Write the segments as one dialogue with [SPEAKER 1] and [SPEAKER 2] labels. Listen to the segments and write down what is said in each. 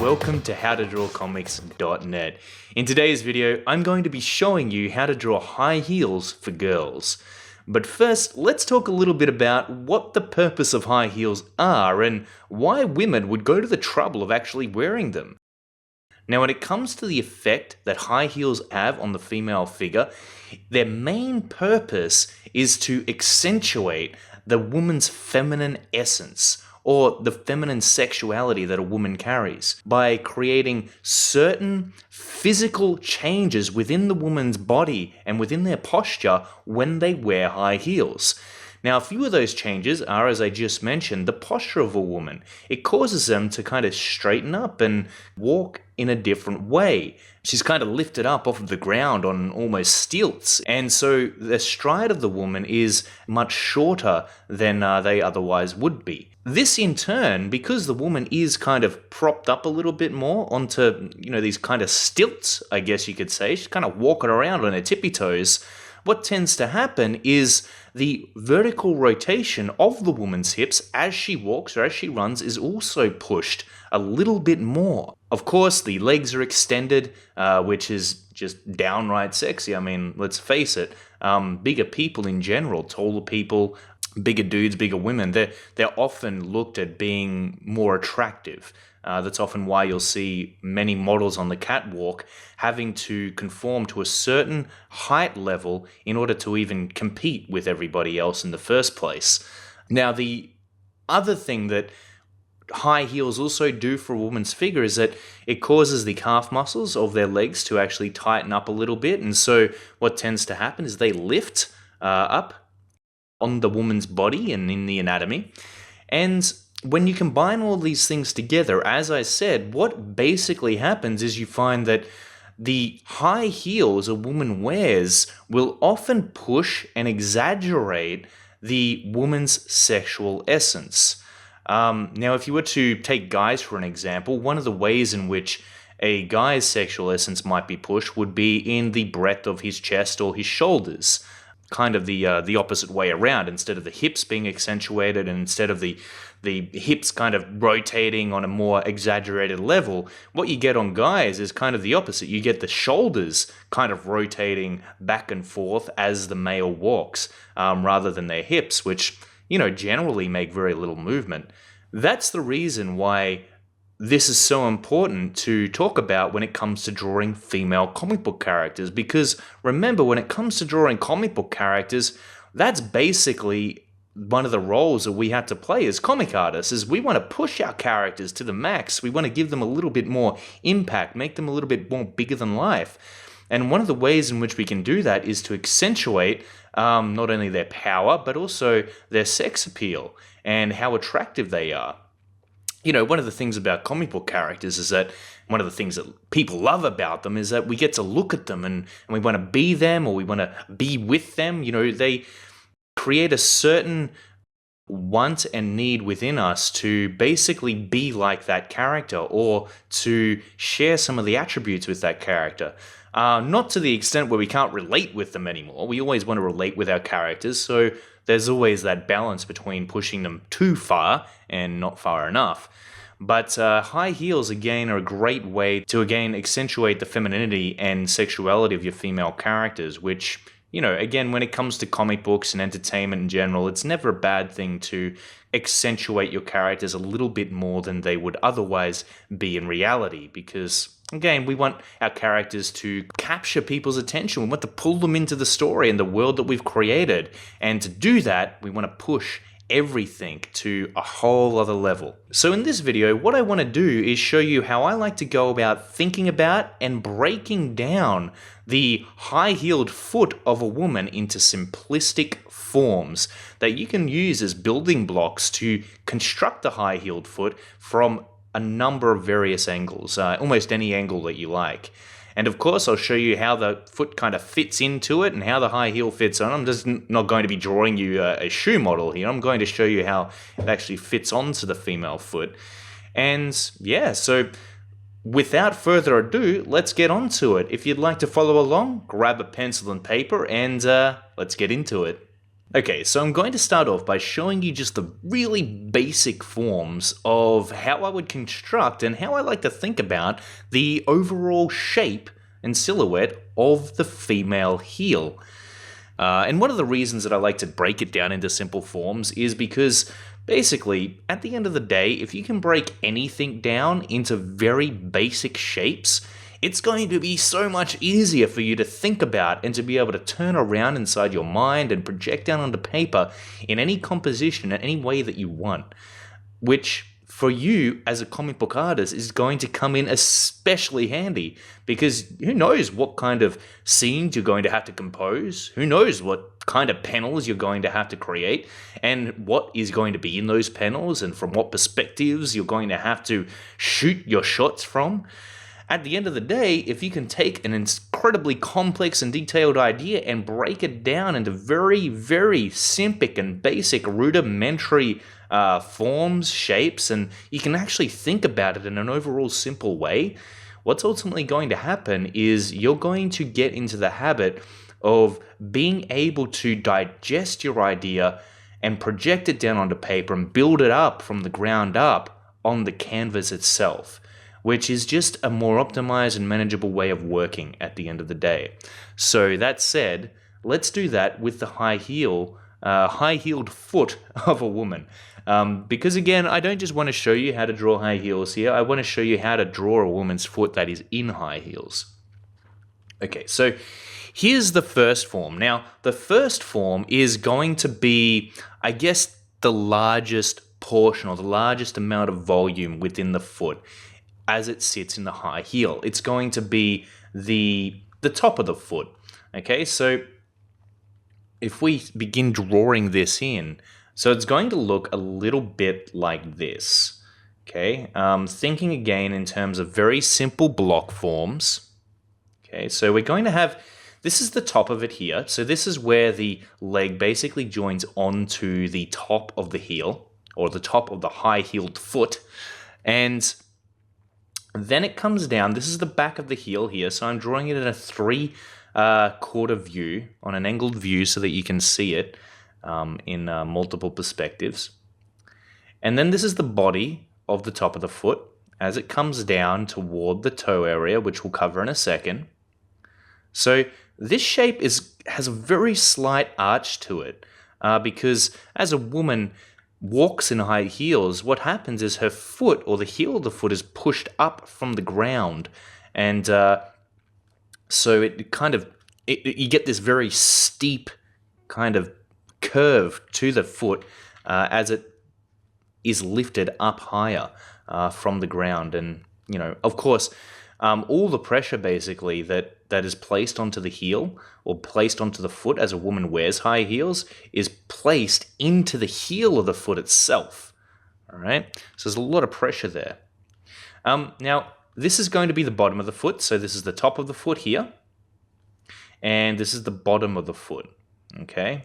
[SPEAKER 1] welcome to howtodrawcomics.net. In today's video, I'm going to be showing you how to draw high heels for girls. But first, let's talk a little bit about what the purpose of high heels are and why women would go to the trouble of actually wearing them. Now, when it comes to the effect that high heels have on the female figure, their main purpose is to accentuate the woman's feminine essence, or the feminine sexuality that a woman carries, by creating certain physical changes within the woman's body and within their posture when they wear high heels. Now, a few of those changes are, as I just mentioned, the posture of a woman. It causes them to kind of straighten up and walk in a different way. She's kind of lifted up off of the ground on almost stilts, and so the stride of the woman is much shorter than they otherwise would be. This in turn, because the woman is kind of propped up a little bit more onto, these kind of stilts, I guess you could say, she's kind of walking around on her tippy toes, what tends to happen is the vertical rotation of the woman's hips as she walks or as she runs is also pushed a little bit more. Of course, the legs are extended, which is just downright sexy. I mean, let's face it, bigger people in general, taller people, bigger dudes, bigger women, they're often looked at being more attractive. That's often why you'll see many models on the catwalk having to conform to a certain height level in order to even compete with everybody else in the first place. Now, the other thing that high heels also do for a woman's figure is that it causes the calf muscles of their legs to actually tighten up a little bit, and so what tends to happen is they lift up on the woman's body and in the anatomy. And when you combine all these things together, as I said, what basically happens is you find that the high heels a woman wears will often push and exaggerate the woman's sexual essence. Now, if you were to take guys for an example, one of the ways in which a guy's sexual essence might be pushed would be in the breadth of his chest or his shoulders. Kind of the opposite way around. Instead of the hips being accentuated and instead of the hips kind of rotating on a more exaggerated level, what you get on guys is kind of the opposite. You get the shoulders kind of rotating back and forth as the male walks, rather than their hips, which, generally make very little movement. That's the reason why this is so important to talk about when it comes to drawing female comic book characters, because remember, when it comes to drawing comic book characters, that's basically one of the roles that we have to play as comic artists, is we want to push our characters to the max. We want to give them a little bit more impact, make them a little bit more bigger than life. And one of the ways in which we can do that is to accentuate not only their power, but also their sex appeal and how attractive they are. One of the things about comic book characters is that one of the things that people love about them is that we get to look at them and we want to be them, or we want to be with them. They create a certain want and need within us to basically be like that character, or to share some of the attributes with that character. Not to the extent where we can't relate with them anymore. We always want to relate with our characters, so there's always that balance between pushing them too far and not far enough. But high heels, again, are a great way to, again, accentuate the femininity and sexuality of your female characters, which, again, when it comes to comic books and entertainment in general, it's never a bad thing to accentuate your characters a little bit more than they would otherwise be in reality, because again, we want our characters to capture people's attention. We want to pull them into the story and the world that we've created. And to do that, we want to push everything to a whole other level. So in this video, what I want to do is show you how I like to go about thinking about and breaking down the high-heeled foot of a woman into simplistic forms that you can use as building blocks to construct the high-heeled foot from a number of various angles, almost any angle that you like. And of course, I'll show you how the foot kind of fits into it and how the high heel fits on. I'm just not going to be drawing you a shoe model here. I'm going to show you how it actually fits onto the female foot. And yeah, so without further ado, let's get on to it. If you'd like to follow along, grab a pencil and paper and let's get into it. Okay, so I'm going to start off by showing you just the really basic forms of how I would construct and how I like to think about the overall shape and silhouette of the female heel. And one of the reasons that I like to break it down into simple forms is because basically, at the end of the day, if you can break anything down into very basic shapes, it's going to be so much easier for you to think about and to be able to turn around inside your mind and project down onto paper in any composition in any way that you want, which for you as a comic book artist is going to come in especially handy because who knows what kind of scenes you're going to have to compose, who knows what kind of panels you're going to have to create, and what is going to be in those panels and from what perspectives you're going to have to shoot your shots from. At the end of the day, if you can take an incredibly complex and detailed idea and break it down into very, very simple and basic rudimentary forms, shapes, and you can actually think about it in an overall simple way, what's ultimately going to happen is you're going to get into the habit of being able to digest your idea and project it down onto paper and build it up from the ground up on the canvas itself, which is just a more optimized and manageable way of working at the end of the day. So that said, let's do that with the high-heeled foot of a woman. Because again, I don't just want to show you how to draw high heels here, I want to show you how to draw a woman's foot that is in high heels. Okay, so here's the first form. Now, the first form is going to be, I guess, the largest portion or the largest amount of volume within the foot as it sits in the high heel. It's going to be the top of the foot. Okay, so if we begin drawing this in, so it's going to look a little bit like this. Okay, thinking again in terms of very simple block forms. Okay, so we're going to have, this is the top of it here. So this is where the leg basically joins onto the top of the heel, or the top of the high-heeled foot. And then it comes down, this is the back of the heel here, so I'm drawing it in a three-quarter view, on an angled view so that you can see it in multiple perspectives. And then this is the body of the top of the foot as it comes down toward the toe area, which we'll cover in a second. So this shape has a very slight arch to it because as a woman walks in high heels, what happens is her foot, or the heel of the foot, is pushed up from the ground, and so it kind of you get this very steep kind of curve to the foot as it is lifted up higher from the ground. And you know, of course, all the pressure basically that is placed onto the heel or placed onto the foot as a woman wears high heels is placed into the heel of the foot itself. All right, so there's a lot of pressure there. Now, this is going to be the bottom of the foot. So this is the top of the foot here, and this is the bottom of the foot. Okay.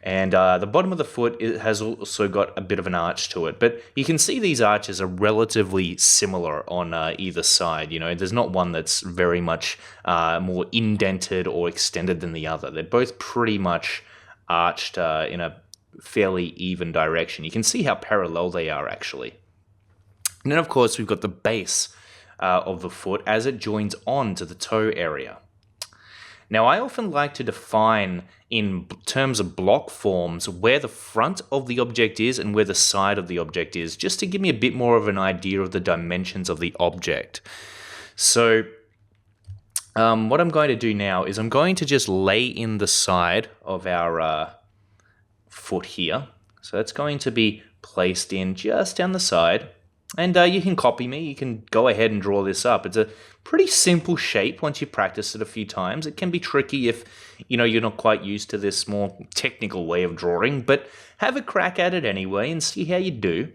[SPEAKER 1] And the bottom of the foot has also got a bit of an arch to it. But you can see these arches are relatively similar on either side. You know, there's not one that's very much more indented or extended than the other. They're both pretty much arched in a fairly even direction. You can see how parallel they are, actually. And then, of course, we've got the base of the foot as it joins on to the toe area. Now, I often like to define in terms of block forms where the front of the object is and where the side of the object is, just to give me a bit more of an idea of the dimensions of the object. So what I'm going to do now is I'm going to just lay in the side of our foot here. So that's going to be placed in just down the side. And you can copy me, you can go ahead and draw this up. It's a pretty simple shape once you practice it a few times. It can be tricky if, you know, you're not quite used to this more technical way of drawing, but have a crack at it anyway and see how you do.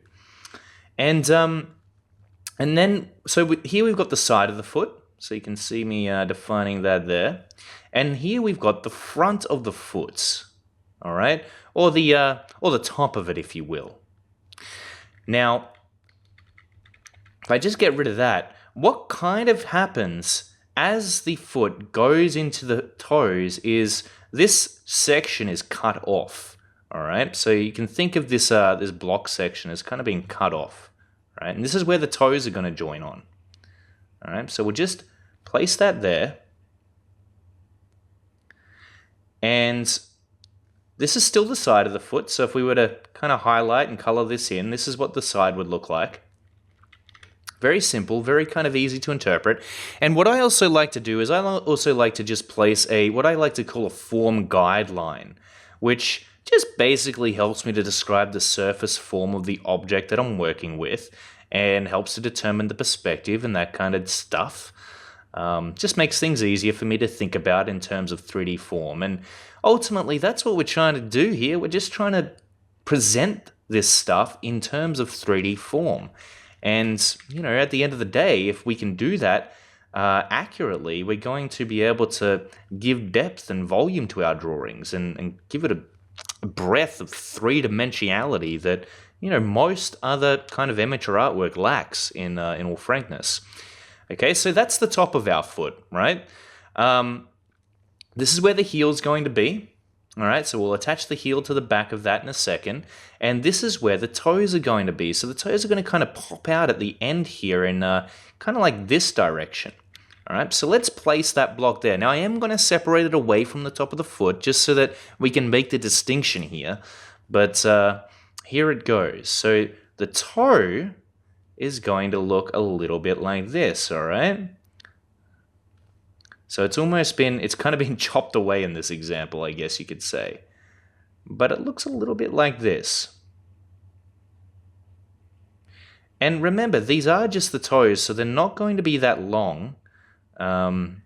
[SPEAKER 1] And then, so here we've got the side of the foot, so you can see me defining that there. And here we've got the front of the foot, all right? Or the top of it, if you will. Now, if I just get rid of that, what kind of happens as the foot goes into the toes is this section is cut off. All right, so you can think of this this block section as kind of being cut off, right? And this is where the toes are going to join on. All right, so we'll just place that there. And this is still the side of the foot, so if we were to kind of highlight and color this in, this is what the side would look like. Very simple, very kind of easy to interpret. And what I also like to do is I also like to just place what I like to call a form guideline, which just basically helps me to describe the surface form of the object that I'm working with and helps to determine the perspective and that kind of stuff. Just makes things easier for me to think about in terms of 3D form. And ultimately, that's what we're trying to do here. We're just trying to present this stuff in terms of 3D form. And, you know, at the end of the day, if we can do that accurately, we're going to be able to give depth and volume to our drawings and give it a breadth of three-dimensionality that, you know, most other kind of amateur artwork lacks, in all frankness. Okay, so that's the top of our foot, right? This is where the heel's going to be. All right, so we'll attach the heel to the back of that in a second. And this is where the toes are going to be. So the toes are going to kind of pop out at the end here in kind of like this direction. All right, so let's place that block there. Now I am going to separate it away from the top of the foot just so that we can make the distinction here. But here it goes. So the toe is going to look a little bit like this, all right? So it's kind of been chopped away in this example, I guess you could say. But it looks a little bit like this. And remember, these are just the toes, so they're not going to be that long. We're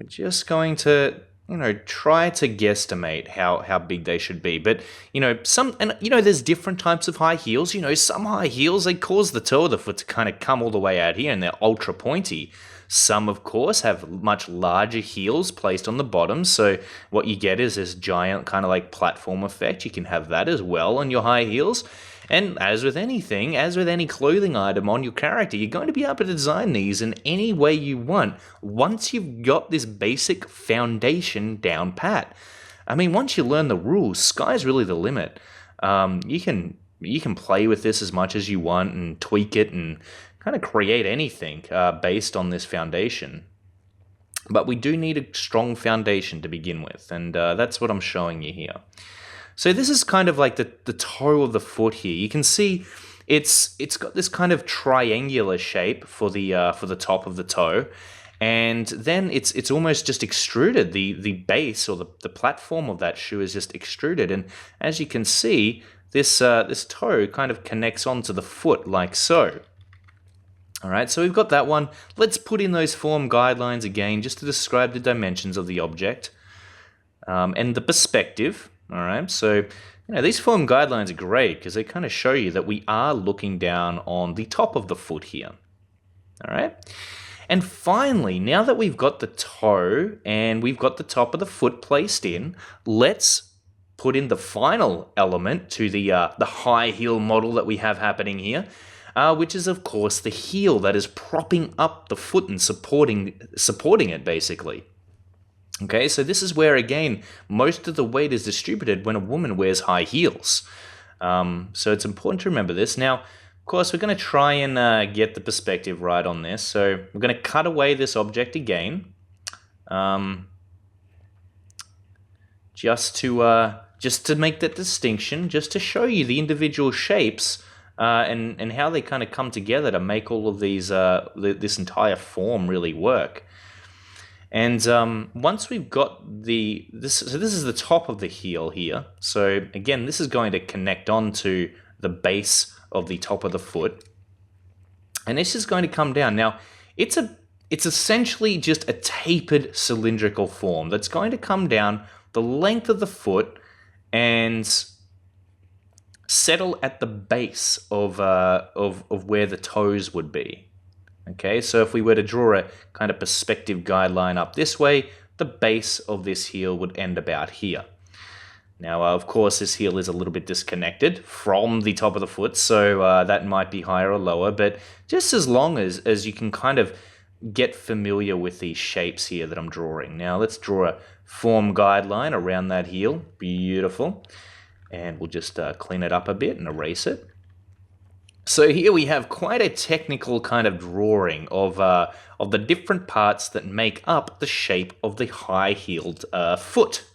[SPEAKER 1] just going to, you know, try to guesstimate how big they should be. But, you know, there's different types of high heels. You know, some high heels, they cause the toe of the foot to kind of come all the way out here, and they're ultra pointy. Some, of course, have much larger heels placed on the bottom, so what you get is this giant kind of like platform effect. You can have that as well on your high heels. And as with anything, as with any clothing item on your character, you're going to be able to design these in any way you want once you've got this basic foundation down pat. I mean, once you learn the rules, sky's really the limit. You can play with this as much as you want and tweak it and kind of create anything based on this foundation. But we do need a strong foundation to begin with, and that's what I'm showing you here. So this is kind of like the toe of the foot here. You can see it's got this kind of triangular shape for the top of the toe, and then it's almost just extruded. The base or the platform of that shoe is just extruded, and as you can see, this toe kind of connects onto the foot like so. All right, so we've got that one. Let's put in those form guidelines again just to describe the dimensions of the object and the perspective. All right, so these form guidelines are great because they kind of show you that we are looking down on the top of the foot here. All right, and finally, now that we've got the toe and we've got the top of the foot placed in, let's put in the final element to the high heel model that we have happening here. Which is, of course, the heel that is propping up the foot and supporting it, basically. Okay, so this is where, again, most of the weight is distributed when a woman wears high heels. So it's important to remember this. Now, of course, we're going to try and get the perspective right on this. So we're going to cut away this object again, just to make that distinction, just to show you the individual shapes. And how they kind of come together to make all of these this entire form really work. And once we've got this is the top of the heel here. So again, this is going to connect onto the base of the top of the foot, and this is going to come down. Now, it's essentially just a tapered cylindrical form that's going to come down the length of the foot and settle at the base of where the toes would be. Okay, so if we were to draw a kind of perspective guideline up this way, the base of this heel would end about here. Now, of course, this heel is a little bit disconnected from the top of the foot, so that might be higher or lower, but just as long as you can kind of get familiar with these shapes here that I'm drawing. Now, let's draw a form guideline around that heel. Beautiful. And we'll just clean it up a bit and erase it. So here we have quite a technical kind of drawing of the different parts that make up the shape of the high-heeled foot.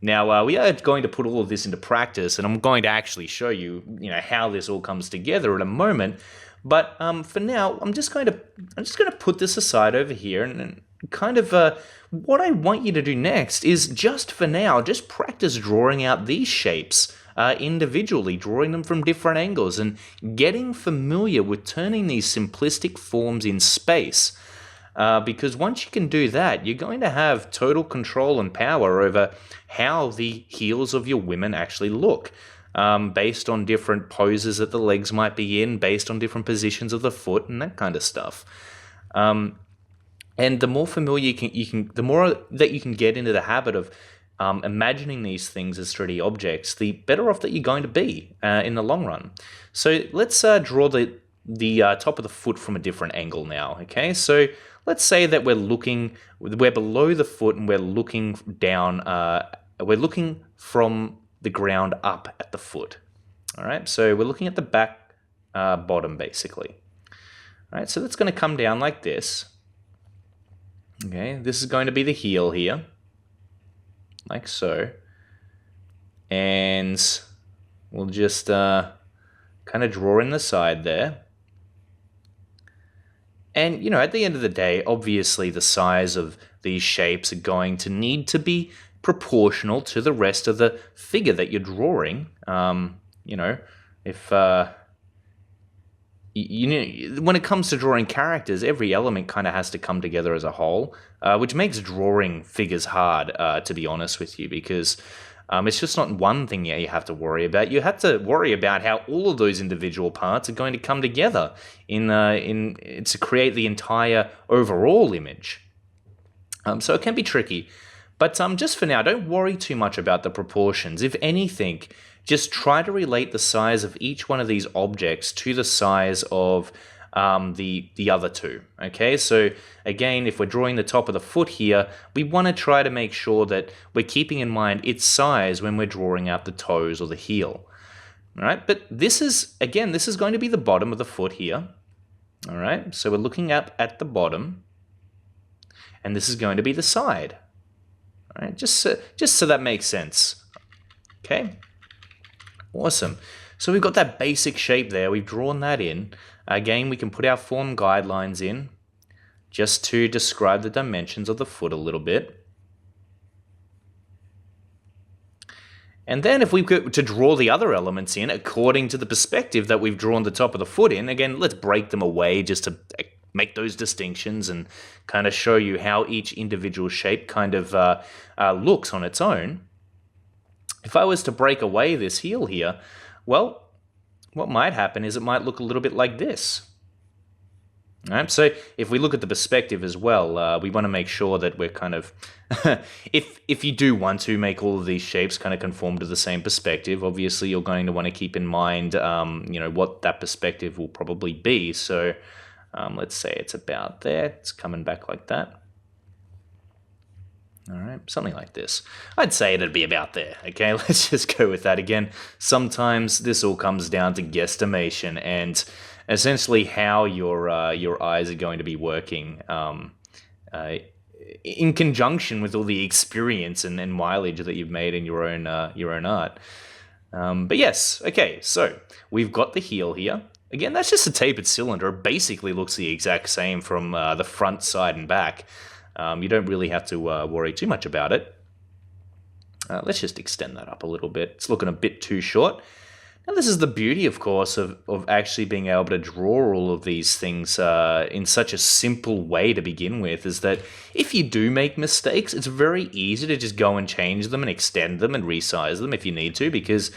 [SPEAKER 1] Now, we are going to put all of this into practice, and I'm going to actually show you, how this all comes together in a moment. But for now, I'm just going to put this aside over here, and kind of what I want you to do next is just for now, just practice drawing out these shapes individually, drawing them from different angles, and getting familiar with turning these simplistic forms in space. Because once you can do that, you're going to have total control and power over how the heels of your women actually look, based on different poses that the legs might be in, based on different positions of the foot, and that kind of stuff. And the more familiar the more that you can get into the habit of imagining these things as 3D objects, the better off that you're going to be in the long run. So let's draw the top of the foot from a different angle now. Okay, so let's say that we're below the foot and we're looking down. We're looking from the ground up at the foot. All right, so we're looking at the back bottom basically. All right, so that's going to come down like this. Okay, this is going to be the heel here, like so. And we'll just kind of draw in the side there. And, at the end of the day, obviously the size of these shapes are going to need to be proportional to the rest of the figure that you're drawing. If when it comes to drawing characters, every element kind of has to come together as a whole, which makes drawing figures hard, to be honest with you, because it's just not one thing you have to worry about. You have to worry about how all of those individual parts are going to come together to create the entire overall image. So it can be tricky. But just for now, don't worry too much about the proportions. If anything, just try to relate the size of each one of these objects to the size of the other two. Okay, so again, if we're drawing the top of the foot here, we want to try to make sure that we're keeping in mind its size when we're drawing out the toes or the heel. All right, but this is going to be the bottom of the foot here. All right, so we're looking up at the bottom, and this is going to be the side. All right, just so that makes sense. Okay, awesome. So we've got that basic shape there. We've drawn that in. Again, we can put our form guidelines in just to describe the dimensions of the foot a little bit. And then if we were to draw the other elements in according to the perspective that we've drawn the top of the foot in, again, let's break them away just to make those distinctions and kind of show you how each individual shape kind of looks on its own. If I was to break away this heel here, well, what might happen is it might look a little bit like this. All right, so if we look at the perspective as well, we want to make sure that we're kind of, if you do want to make all of these shapes kind of conform to the same perspective, obviously you're going to want to keep in mind, what that perspective will probably be. So let's say it's about there. It's coming back like that. All right, something like this. I'd say it'd be about there, okay? Let's just go with that again. Sometimes this all comes down to guesstimation and essentially how your eyes are going to be working in conjunction with all the experience and mileage that you've made in your own art. But yes, okay, so we've got the heel here. Again, that's just a tapered cylinder. It basically looks the exact same from the front, side, and back. You don't really have to worry too much about it. Let's just extend that up a little bit. It's looking a bit too short. Now, this is the beauty, of course, of actually being able to draw all of these things in such a simple way to begin with, is that if you do make mistakes, it's very easy to just go and change them and extend them and resize them if you need to, because,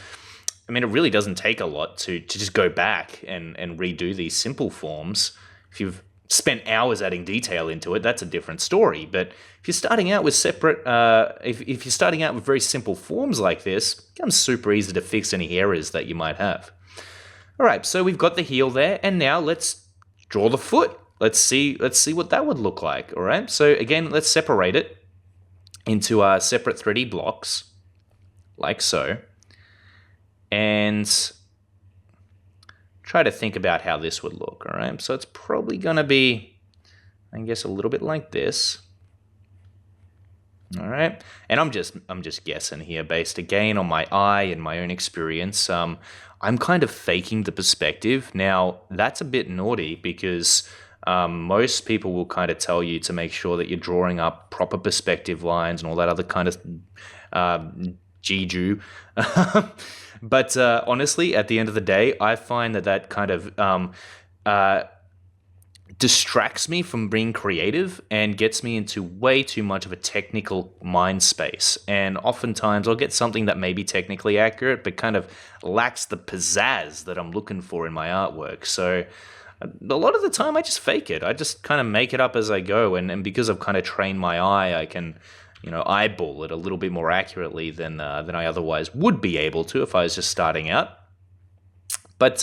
[SPEAKER 1] I mean, it really doesn't take a lot to just go back and redo these simple forms. If you've spent hours adding detail into it, that's a different story. But if you're starting out with separate, if you're starting out with very simple forms like this, it becomes super easy to fix any errors that you might have. All right, so we've got the heel there, and now let's draw the foot. Let's see what that would look like. All right, so again, let's separate it into separate 3D blocks, like so, and try to think about how this would look. All right, so it's probably going to be, I guess, a little bit like this. All right, and I'm just guessing here, based again on my eye and my own experience. I'm kind of faking the perspective. Now that's a bit naughty because most people will kind of tell you to make sure that you're drawing up proper perspective lines and all that other kind of Jeju. But honestly, at the end of the day, I find that kind of distracts me from being creative and gets me into way too much of a technical mind space. And oftentimes I'll get something that may be technically accurate, but kind of lacks the pizzazz that I'm looking for in my artwork. So a lot of the time I just fake it. I just kind of make it up as I go. And because I've kind of trained my eye, I can, eyeball it a little bit more accurately than I otherwise would be able to if I was just starting out. But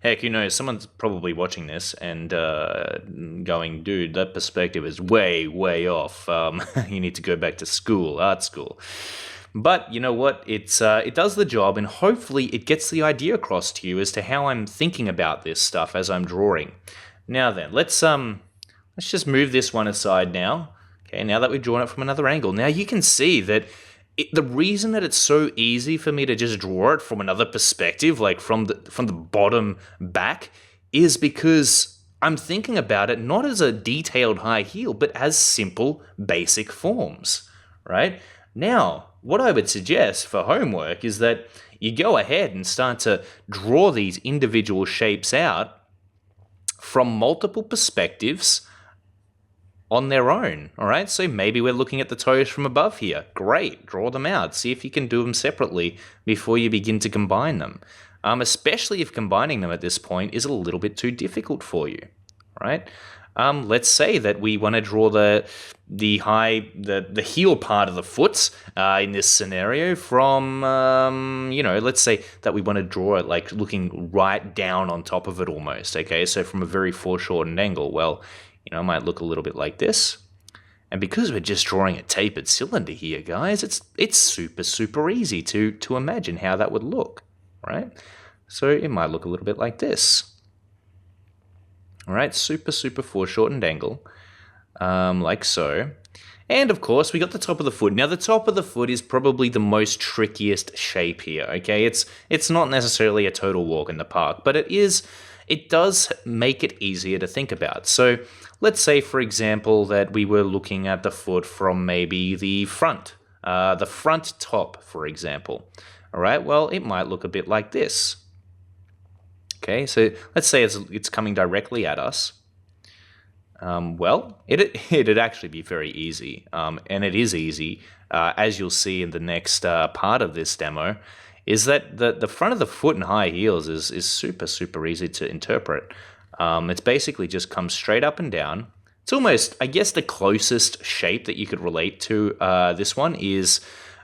[SPEAKER 1] heck, who knows? Someone's probably watching this and going, "Dude, that perspective is way, way off. You need to go back to school, art school." But you know what? It does the job, and hopefully it gets the idea across to you as to how I'm thinking about this stuff as I'm drawing. Now then, let's just move this one aside now. Okay, now that we've drawn it from another angle, now you can see that the reason that it's so easy for me to just draw it from another perspective, like from the bottom back, is because I'm thinking about it not as a detailed high heel, but as simple, basic forms, right? Now, what I would suggest for homework is that you go ahead and start to draw these individual shapes out from multiple perspectives on their own, all right? So maybe we're looking at the toes from above here. Great, draw them out. See if you can do them separately before you begin to combine them, especially if combining them at this point is a little bit too difficult for you, right? Let's say that we want to draw the heel part of the foot in this scenario from, let's say that we want to draw it like looking right down on top of it almost, okay? So from a very foreshortened angle, well, it might look a little bit like this. And because we're just drawing a tapered cylinder here, guys, it's super, super easy to imagine how that would look, right? So it might look a little bit like this. All right, super, super foreshortened angle, like so. And of course, we got the top of the foot. Now, the top of the foot is probably the most trickiest shape here, okay? It's not necessarily a total walk in the park, but it does make it easier to think about. So let's say, for example, that we were looking at the foot from maybe the front top, for example. All right, well, it might look a bit like this. Okay, so let's say it's coming directly at us. Well, it'd actually be very easy, and it is easy, as you'll see in the next part of this demo, is that the front of the foot in high heels is super, super easy to interpret. It's basically just comes straight up and down. It's almost, I guess, the closest shape that you could relate to this one is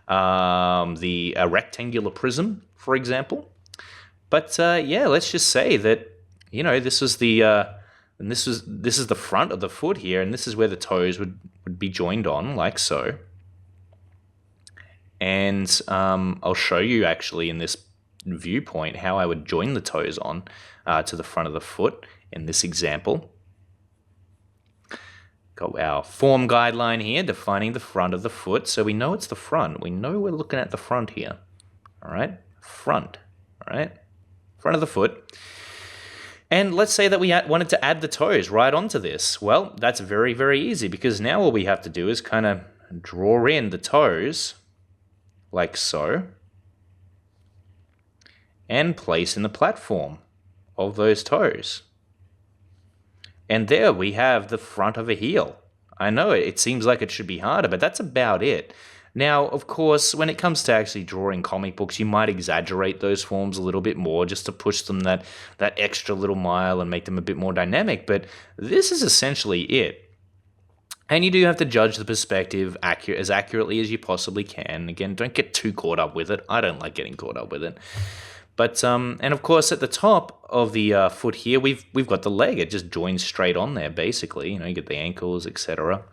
[SPEAKER 1] the rectangular prism, for example. But yeah, let's just say that this is this is the front of the foot here, and this is where the toes would be joined on, like so. And I'll show you actually in this viewpoint how I would join the toes on to the front of the foot in this example. Got our form guideline here defining the front of the foot, so we know it's the front. We know we're looking at the front here. All right, front. All right, front of the foot. And let's say that we wanted to add the toes right onto this. Well, that's very, very easy because now all we have to do is kind of draw in the toes like so and place in the platform of those toes. And there we have the front of a heel. I know it seems like it should be harder, but that's about it. Now, of course, when it comes to actually drawing comic books, you might exaggerate those forms a little bit more just to push them that extra little mile and make them a bit more dynamic, but this is essentially it. And you do have to judge the perspective as accurately as you possibly can. Again, don't get too caught up with it. I don't like getting caught up with it. But and of course, at the top of the foot here, we've got the leg. It just joins straight on there, basically. You get the ankles, etc.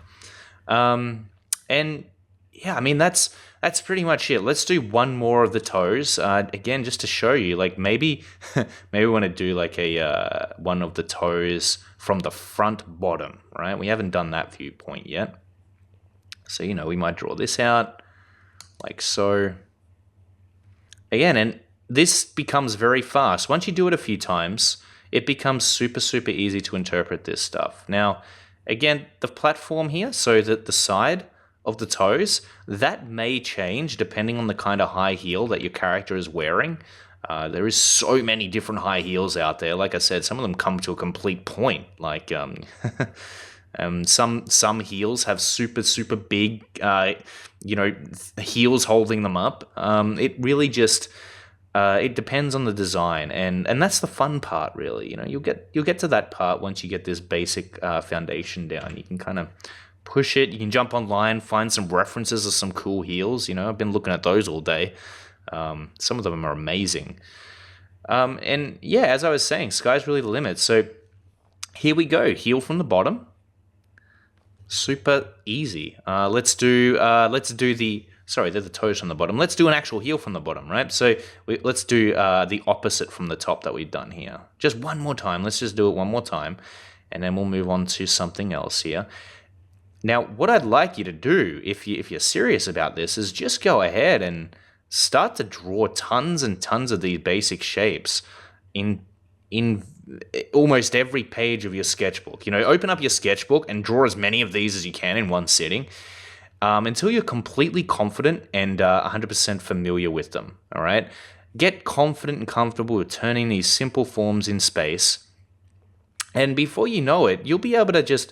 [SPEAKER 1] And yeah, I mean that's pretty much it. Let's do one more of the toes. Again, just to show you, like maybe we want to do like a one of the toes from the front bottom, right? We haven't done that viewpoint yet. So we might draw this out like so. Again, and this becomes very fast. Once you do it a few times, it becomes super, super easy to interpret this stuff. Now, again, the platform here, so that the side of the toes, that may change depending on the kind of high heel that your character is wearing. There is so many different high heels out there. Like I said, some of them come to a complete point. Like some heels have super, super big, heels holding them up. It really just... it depends on the design, and that's the fun part, really. You'll get to that part once you get this basic foundation down. You can kind of push it. You can jump online, find some references of some cool heels. I've been looking at those all day. Some of them are amazing. And yeah, as I was saying, sky's really the limit. So here we go. Heel from the bottom. Super easy. Let's do the... Sorry, they're the toes from the bottom. Let's do an actual heel from the bottom, right? So let's do the opposite from the top that we've done here. Just one more time. Let's just do it one more time, and then we'll move on to something else here. Now, what I'd like you to do, if you're serious about this, is just go ahead and start to draw tons and tons of these basic shapes in almost every page of your sketchbook. Open up your sketchbook and draw as many of these as you can in one sitting. Until you're completely confident and 100% familiar with them, all right? Get confident and comfortable with turning these simple forms in space. And before you know it, you'll be able to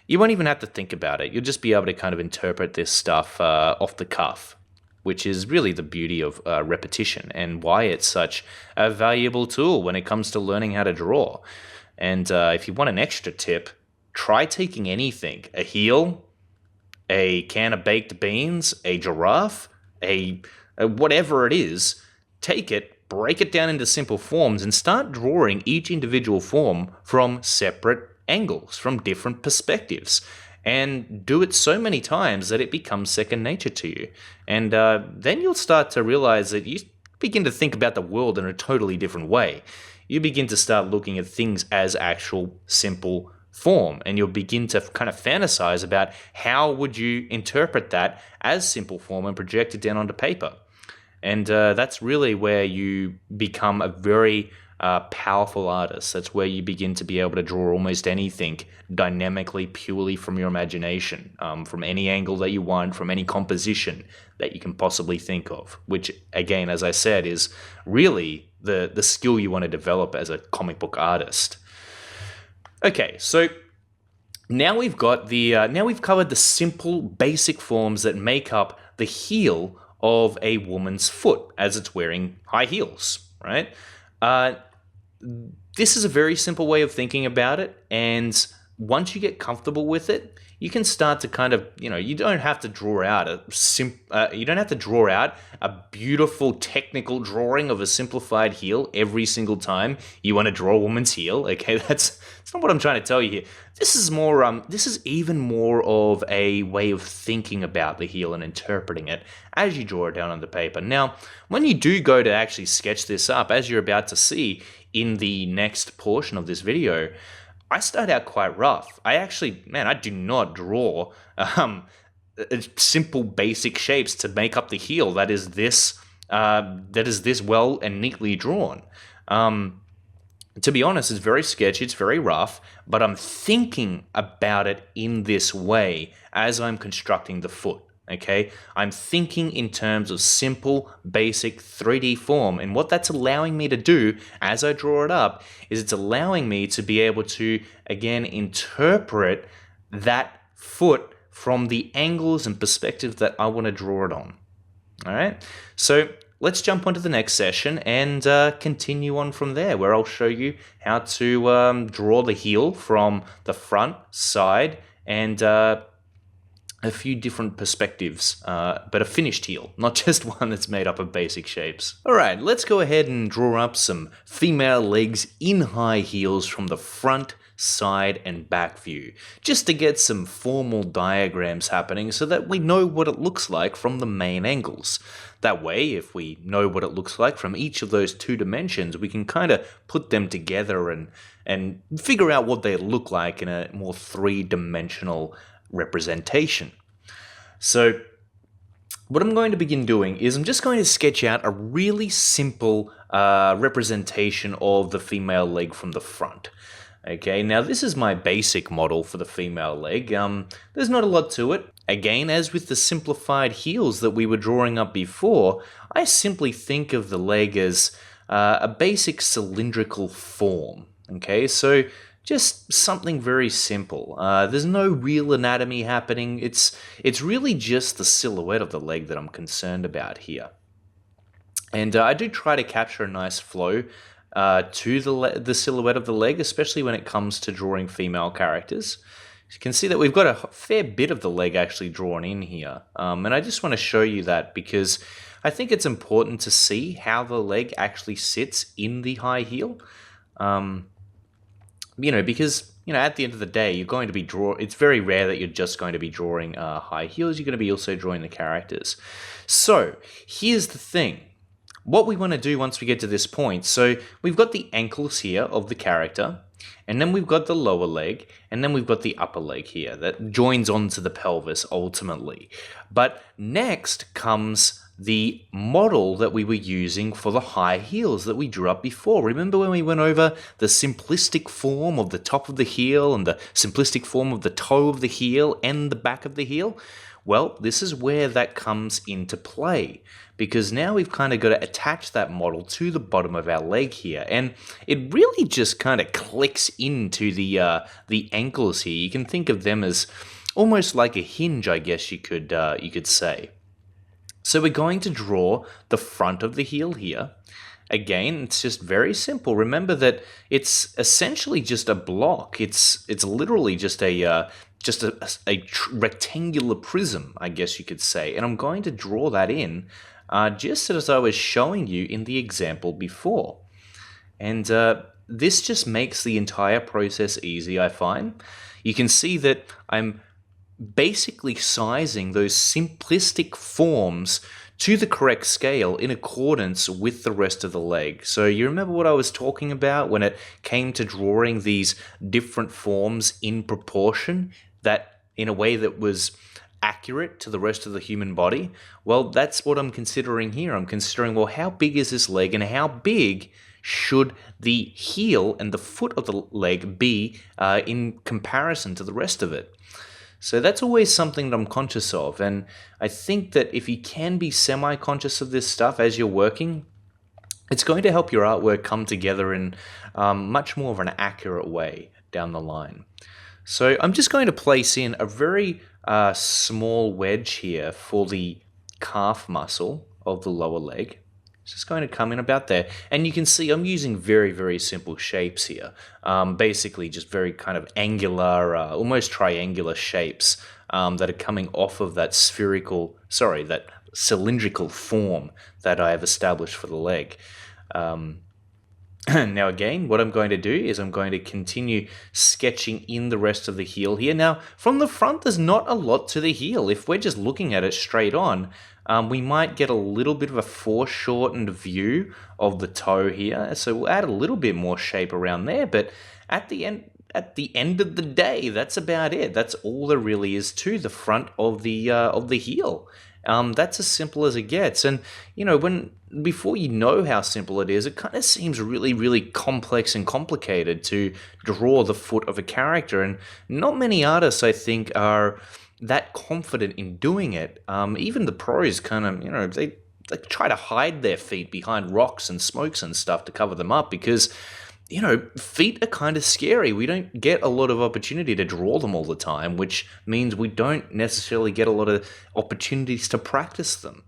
[SPEAKER 1] you won't even have to think about it. You'll just be able to kind of interpret this stuff off the cuff, which is really the beauty of repetition and why it's such a valuable tool when it comes to learning how to draw. And if you want an extra tip, try taking anything, a heel, a can of baked beans, a giraffe, a whatever it is, take it, break it down into simple forms, and start drawing each individual form from separate angles, from different perspectives, and do it so many times that it becomes second nature to you. And then you'll start to realize that you begin to think about the world in a totally different way. You begin to start looking at things as actual simple form, and you'll begin to kind of fantasize about how would you interpret that as simple form and project it down onto paper. And that's really where you become a very powerful artist. That's where you begin to be able to draw almost anything dynamically, purely from your imagination, from any angle that you want, from any composition that you can possibly think of, which, again, as I said, is really the skill you want to develop as a comic book artist. Okay, so now we've got now we've covered the simple, basic forms that make up the heel of a woman's foot as it's wearing high heels, right? This is a very simple way of thinking about it, and once you get comfortable with it, you can start to kind of, you don't have to draw out a beautiful technical drawing of a simplified heel every single time you want to draw a woman's heel. Okay, that's not what I'm trying to tell you here. This is more, this is even more of a way of thinking about the heel and interpreting it as you draw it down on the paper. Now, when you do go to actually sketch this up, as you're about to see in the next portion of this video, I start out quite rough. I do not draw simple basic shapes to make up the heel that is this well and neatly drawn. To be honest, it's very sketchy, it's very rough, but I'm thinking about it in this way as I'm constructing the foot. Okay, I'm thinking in terms of simple, basic 3D form, and what that's allowing me to do as I draw it up is it's allowing me to be able to, again, interpret that foot from the angles and perspectives that I want to draw it on. All right, so let's jump onto the next session and continue on from there, where I'll show you how to draw the heel from the front, side, and a few different perspectives, but a finished heel, not just one that's made up of basic shapes. All right, let's go ahead and draw up some female legs in high heels from the front, side, and back view, just to get some formal diagrams happening so that we know what it looks like from the main angles. That way, if we know what it looks like from each of those two dimensions, we can kind of put them together and figure out what they look like in a more three-dimensional representation. So what I'm going to begin doing is I'm just going to sketch out a really simple representation of the female leg from the front. Okay, now this is my basic model for the female leg. There's not a lot to it. Again, as with the simplified heels that we were drawing up before, I simply think of the leg as a basic cylindrical form. Okay, so just something very simple. There's no real anatomy happening. It's really just the silhouette of the leg that I'm concerned about here. And I do try to capture a nice flow to the silhouette of the leg, especially when it comes to drawing female characters. You can see that we've got a fair bit of the leg actually drawn in here. And I just want to show you that because I think it's important to see how the leg actually sits in the high heel. Because at the end of the day, you're going to be it's very rare that you're just going to be drawing high heels. You're going to be also drawing the characters. So here's the thing. What we want to do once we get to this point, so we've got the ankles here of the character, and then we've got the lower leg, and then we've got the upper leg here that joins onto the pelvis ultimately. But next comes the model that we were using for the high heels that we drew up before. Remember when we went over the simplistic form of the top of the heel and the simplistic form of the toe of the heel and the back of the heel? Well, this is where that comes into play, because now we've kind of got to attach that model to the bottom of our leg here, and it really just kind of clicks into the ankles here. You can think of them as almost like a hinge, I guess you could say. So we're going to draw the front of the heel here. Again, it's just very simple. Remember that it's essentially just a block. It's literally just a rectangular prism, I guess you could say. And I'm going to draw that in just as I was showing you in the example before. And this just makes the entire process easy, I find. You can see that I'm basically sizing those simplistic forms to the correct scale in accordance with the rest of the leg. So you remember what I was talking about when it came to drawing these different forms in proportion, that in a way that was accurate to the rest of the human body? Well, that's what I'm considering here. I'm considering, well, how big is this leg and how big should the heel and the foot of the leg be in comparison to the rest of it? So that's always something that I'm conscious of, and I think that if you can be semi-conscious of this stuff as you're working, it's going to help your artwork come together in much more of an accurate way down the line. So I'm just going to place in a very small wedge here for the calf muscle of the lower leg. It's just going to come in about there. And you can see I'm using very, very simple shapes here. Basically just very kind of angular, almost triangular shapes that are coming off of that that cylindrical form that I have established for the leg. Now again, what I'm going to do is I'm going to continue sketching in the rest of the heel here. Now, from the front, there's not a lot to the heel. If we're just looking at it straight on, we might get a little bit of a foreshortened view of the toe here. So we'll add a little bit more shape around there, but at the end of the day, that's about it. That's all there really is to the front of the heel. That's as simple as it gets. And before you know how simple it is, it kind of seems really, really complex and complicated to draw the foot of a character. And not many artists, I think, are that confident in doing it. Even the pros kind of, they try to hide their feet behind rocks and smokes and stuff to cover them up because feet are kind of scary. We don't get a lot of opportunity to draw them all the time, which means we don't necessarily get a lot of opportunities to practice them.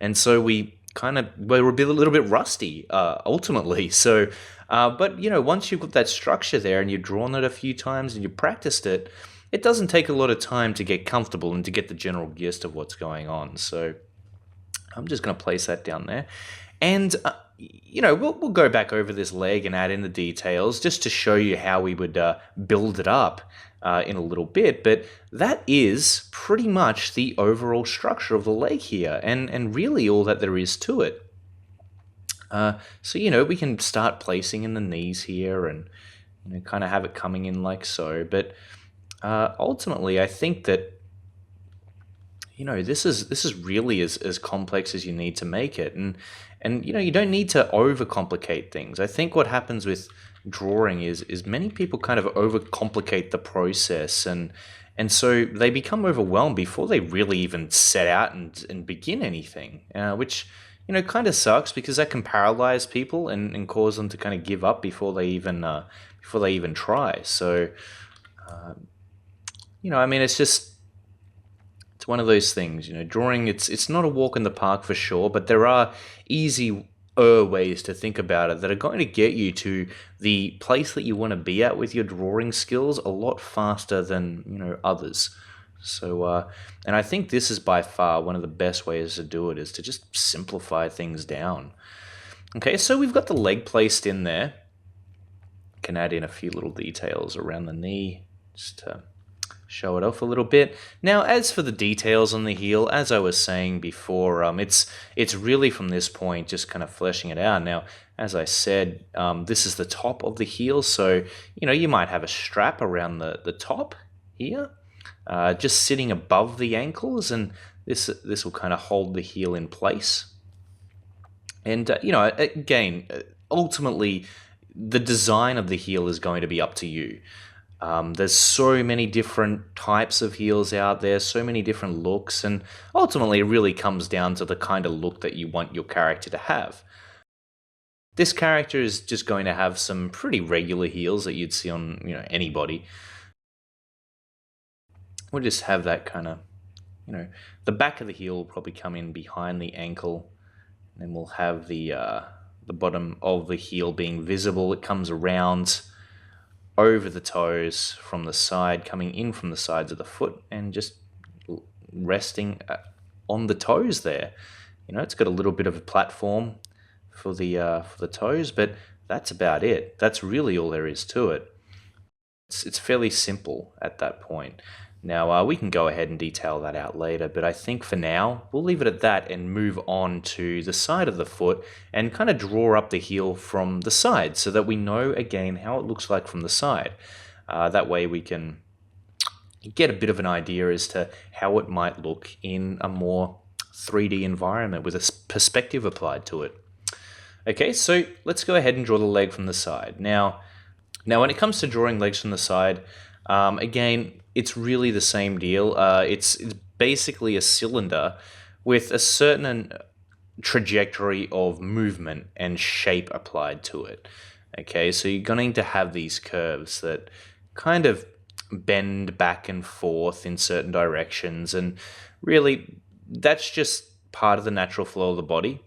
[SPEAKER 1] And so we're a little bit rusty, ultimately. So, but once you've got that structure there and you've drawn it a few times and you practiced it, it doesn't take a lot of time to get comfortable and to get the general gist of what's going on. So I'm just going to place that down there. And, we'll go back over this leg and add in the details just to show you how we would build it up in a little bit. But that is pretty much the overall structure of the leg here, and really all that there is to it. So, we can start placing in the knees here and kind of have it coming in like so. But ultimately, I think that this is really as complex as you need to make it, and you don't need to overcomplicate things. I think what happens with drawing is many people kind of overcomplicate the process, and so they become overwhelmed before they really even set out and begin anything, which kind of sucks because that can paralyze people and cause them to kind of give up before they even try. So I mean, it's one of those things, drawing, it's not a walk in the park for sure, but there are easier ways to think about it that are going to get you to the place that you want to be at with your drawing skills a lot faster than, others. So, and I think this is by far one of the best ways to do it, is to just simplify things down. Okay, so we've got the leg placed in there. Can add in a few little details around the knee, just to show it off a little bit. Now, as for the details on the heel, as I was saying before, it's really from this point just kind of fleshing it out. Now, as I said, this is the top of the heel, so you might have a strap around the top here, just sitting above the ankles, and this will kind of hold the heel in place. And again, ultimately, the design of the heel is going to be up to you. There's so many different types of heels out there, so many different looks, and ultimately it really comes down to the kind of look that you want your character to have. This character is just going to have some pretty regular heels that you'd see on anybody. We'll just have that kind of, the back of the heel will probably come in behind the ankle, and then we'll have the bottom of the heel being visible. It comes around over the toes from the side, coming in from the sides of the foot, and just resting on the toes there. It's got a little bit of a platform for the toes, but that's about it. That's really all there is to it. It's fairly simple at that point. Now, we can go ahead and detail that out later, but I think for now, we'll leave it at that and move on to the side of the foot and kind of draw up the heel from the side so that we know, again, how it looks like from the side. That way we can get a bit of an idea as to how it might look in a more 3D environment with a perspective applied to it. Okay, so let's go ahead and draw the leg from the side. Now when it comes to drawing legs from the side, again, it's really the same deal. It's basically a cylinder with a certain trajectory of movement and shape applied to it. Okay, so you're going to have these curves that kind of bend back and forth in certain directions, and really that's just part of the natural flow of the body.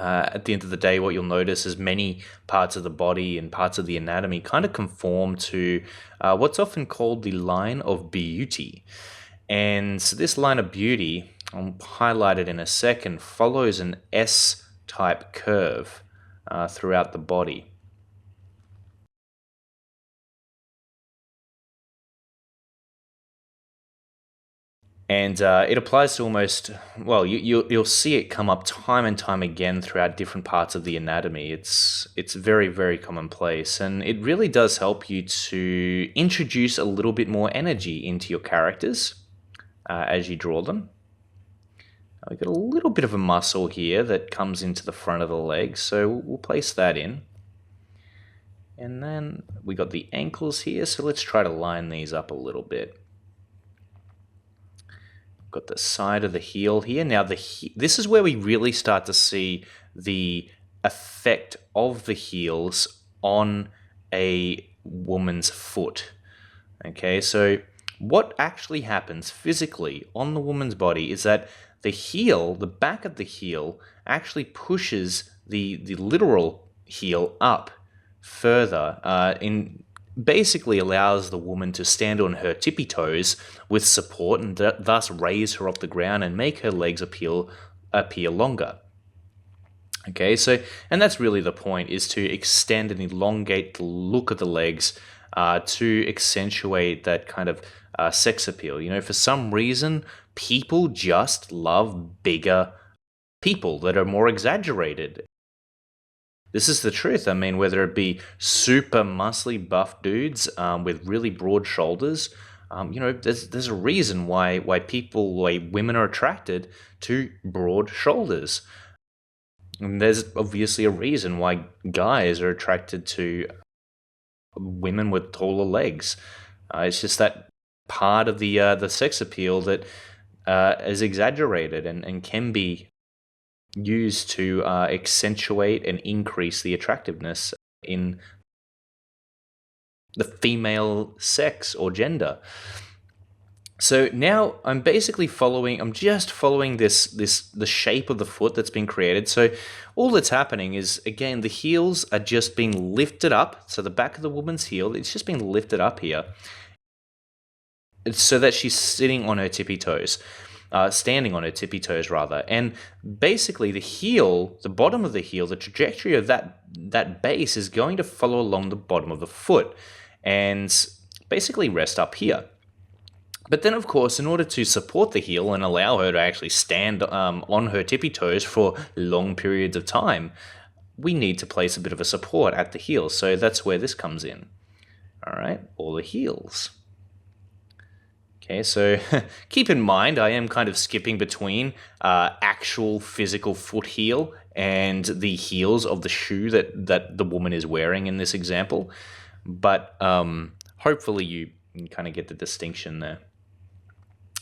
[SPEAKER 1] At the end of the day, what you'll notice is many parts of the body and parts of the anatomy kind of conform to what's often called the line of beauty. And so this line of beauty, I'll highlight it in a second, follows an S-type curve throughout the body. And it applies to almost, well, you'll see it come up time and time again throughout different parts of the anatomy. It's very, very commonplace, and it really does help you to introduce a little bit more energy into your characters as you draw them. We've got a little bit of a muscle here that comes into the front of the leg, so we'll place that in. And then we got the ankles here, so let's try to line these up a little bit. Got the side of the heel here. Now, this is where we really start to see the effect of the heels on a woman's foot. Okay, so what actually happens physically on the woman's body is that the heel, the back of the heel, actually pushes the literal heel up further, in basically allows the woman to stand on her tippy toes with support and thus raise her off the ground and make her legs appear longer. Okay, so, and that's really the point, is to extend and elongate the look of the legs, to accentuate that kind of sex appeal. You know, for some reason, people just love bigger people that are more exaggerated. This is the truth. I mean, whether it be super muscly buff dudes with really broad shoulders, you know, there's a reason why women are attracted to broad shoulders. And there's obviously a reason why guys are attracted to women with taller legs. It's just that part of the sex appeal that is exaggerated and can be used to accentuate and increase the attractiveness in the female sex or gender. So now I'm just following the shape of the foot that's been created. So all that's happening is, again, the heels are just being lifted up. So the back of the woman's heel, it's just being lifted up here, so that she's sitting on her tippy toes, standing on her tippy toes rather. And basically the heel, the bottom of the heel, the trajectory of that base is going to follow along the bottom of the foot and basically rest up here. But then, of course, in order to support the heel and allow her to actually stand on her tippy toes for long periods of time, we need to place a bit of a support at the heel. So that's where this comes in. All right, all the heels. Okay, so keep in mind, I am kind of skipping between actual physical foot heel and the heels of the shoe that the woman is wearing in this example. But hopefully you can kind of get the distinction there.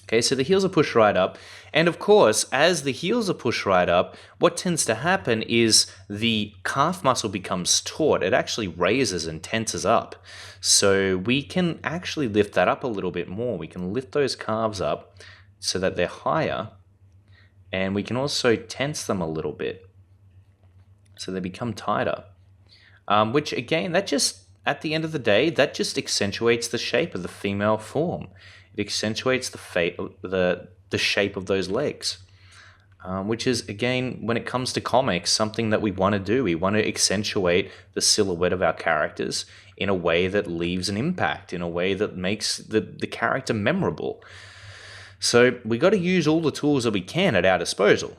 [SPEAKER 1] Okay, so the heels are pushed right up. And of course, as the heels are pushed right up, what tends to happen is the calf muscle becomes taut. It actually raises and tenses up. So we can actually lift that up a little bit more. We can lift those calves up so that they're higher. And we can also tense them a little bit so they become tighter. Which again, that just, at the end of the day, that just accentuates the shape of the female form. It accentuates the shape of those legs, which is, again, when it comes to comics, something that we want to do. We want to accentuate the silhouette of our characters in a way that leaves an impact, in a way that makes the character memorable. So we got to use all the tools that we can at our disposal.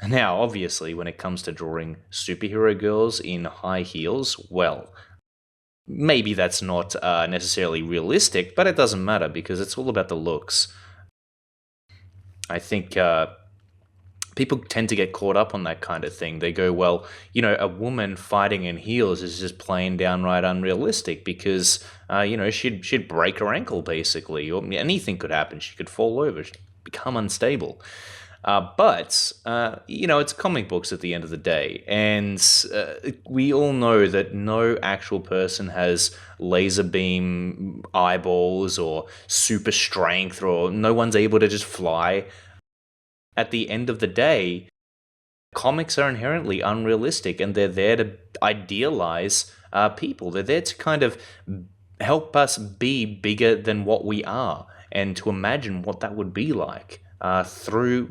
[SPEAKER 1] Now, obviously, when it comes to drawing superhero girls in high heels, well, maybe that's not necessarily realistic, but it doesn't matter because it's all about the looks. I think people tend to get caught up on that kind of thing. They go, well, you know, a woman fighting in heels is just plain downright unrealistic because, you know, she'd break her ankle basically, or anything could happen. She could fall over, she'd become unstable. But you know, it's comic books at the end of the day, and we all know that no actual person has laser beam eyeballs or super strength, or no one's able to just fly. At the end of the day, comics are inherently unrealistic, and they're there to idealize people. They're there to kind of help us be bigger than what we are, and to imagine what that would be like. Through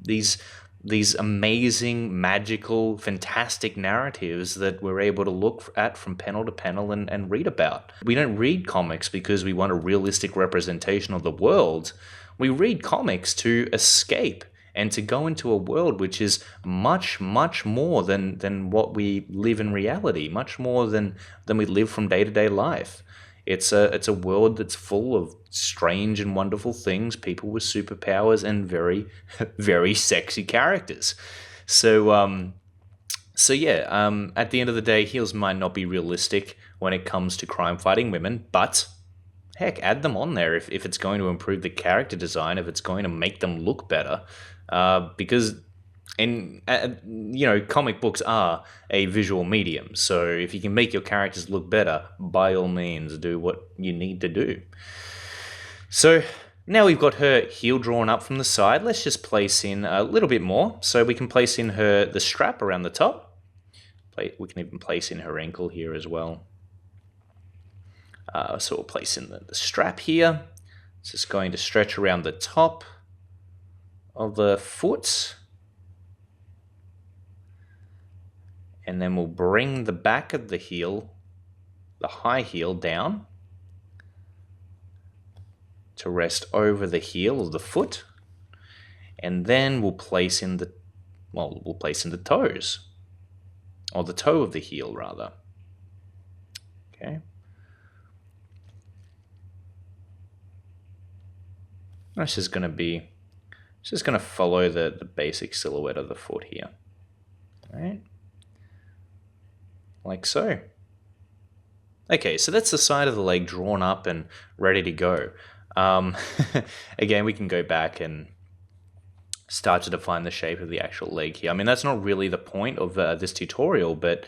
[SPEAKER 1] these amazing, magical, fantastic narratives that we're able to look at from panel to panel and read about. We don't read comics because we want a realistic representation of the world. We read comics to escape and to go into a world which is much, much more than what we live in reality, much more than we live from day-to-day life. It's a world that's full of strange and wonderful things, people with superpowers, and very, very sexy characters. So, at the end of the day, heels might not be realistic when it comes to crime-fighting women, but heck, add them on there if it's going to improve the character design, if it's going to make them look better, because And, comic books are a visual medium. So if you can make your characters look better, by all means, do what you need to do. So now we've got her heel drawn up from the side. Let's just place in a little bit more. So we can place in the strap around the top. We can even place in her ankle here as well. So we'll place in the strap here. It's just going to stretch around the top of the foot. And then we'll bring the back of the heel, the high heel, down to rest over the heel of the foot. And then we'll place in the toes, or the toe of the heel rather. Okay. It's just going to follow the basic silhouette of the foot here. All right. Like so. Okay, so that's the side of the leg drawn up and ready to go. Again, we can go back and start to define the shape of the actual leg here. I mean, that's not really the point of this tutorial, but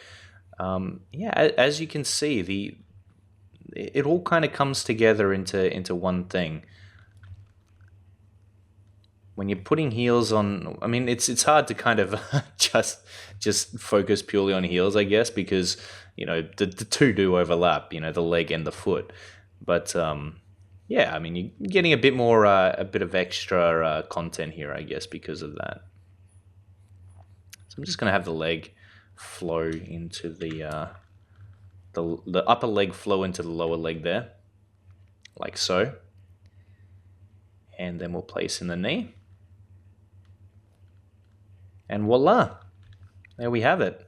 [SPEAKER 1] yeah, as you can see, it all kind of comes together into one thing. When you're putting heels on, I mean, it's hard to kind of just focus purely on heels, I guess, because the two do overlap, the leg and the foot. But yeah, I mean, you're getting a bit more, a bit of extra content here, I guess, because of that. So I'm just going to have the leg flow into the upper leg flow into the lower leg there, like so. And then we'll place in the knee. And voila, there we have it.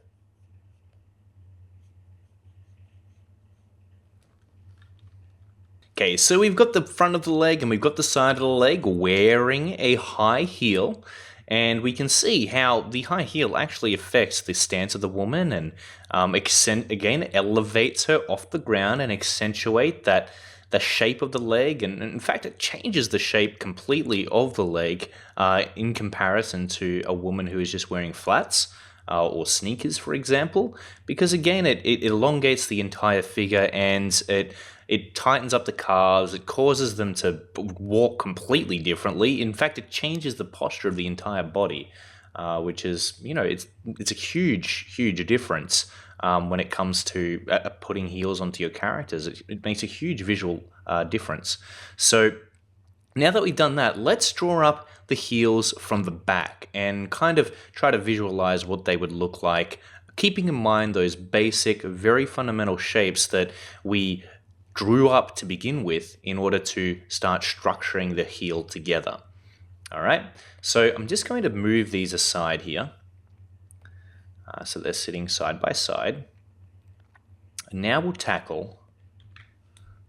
[SPEAKER 1] Okay, so we've got the front of the leg and we've got the side of the leg wearing a high heel. And we can see how the high heel actually affects the stance of the woman and again elevates her off the ground and accentuate the shape of the leg, and in fact it changes the shape completely of the leg in comparison to a woman who is just wearing flats or sneakers, for example, because again it elongates the entire figure and it tightens up the calves, it causes them to walk completely differently. In fact, it changes the posture of the entire body, which is, it's a huge difference. When it comes to putting heels onto your characters, it makes a huge visual difference. So now that we've done that, let's draw up the heels from the back and kind of try to visualize what they would look like, keeping in mind those basic, very fundamental shapes that we drew up to begin with in order to start structuring the heel together. All right, so I'm just going to move these aside here. So they're sitting side by side. And now we'll tackle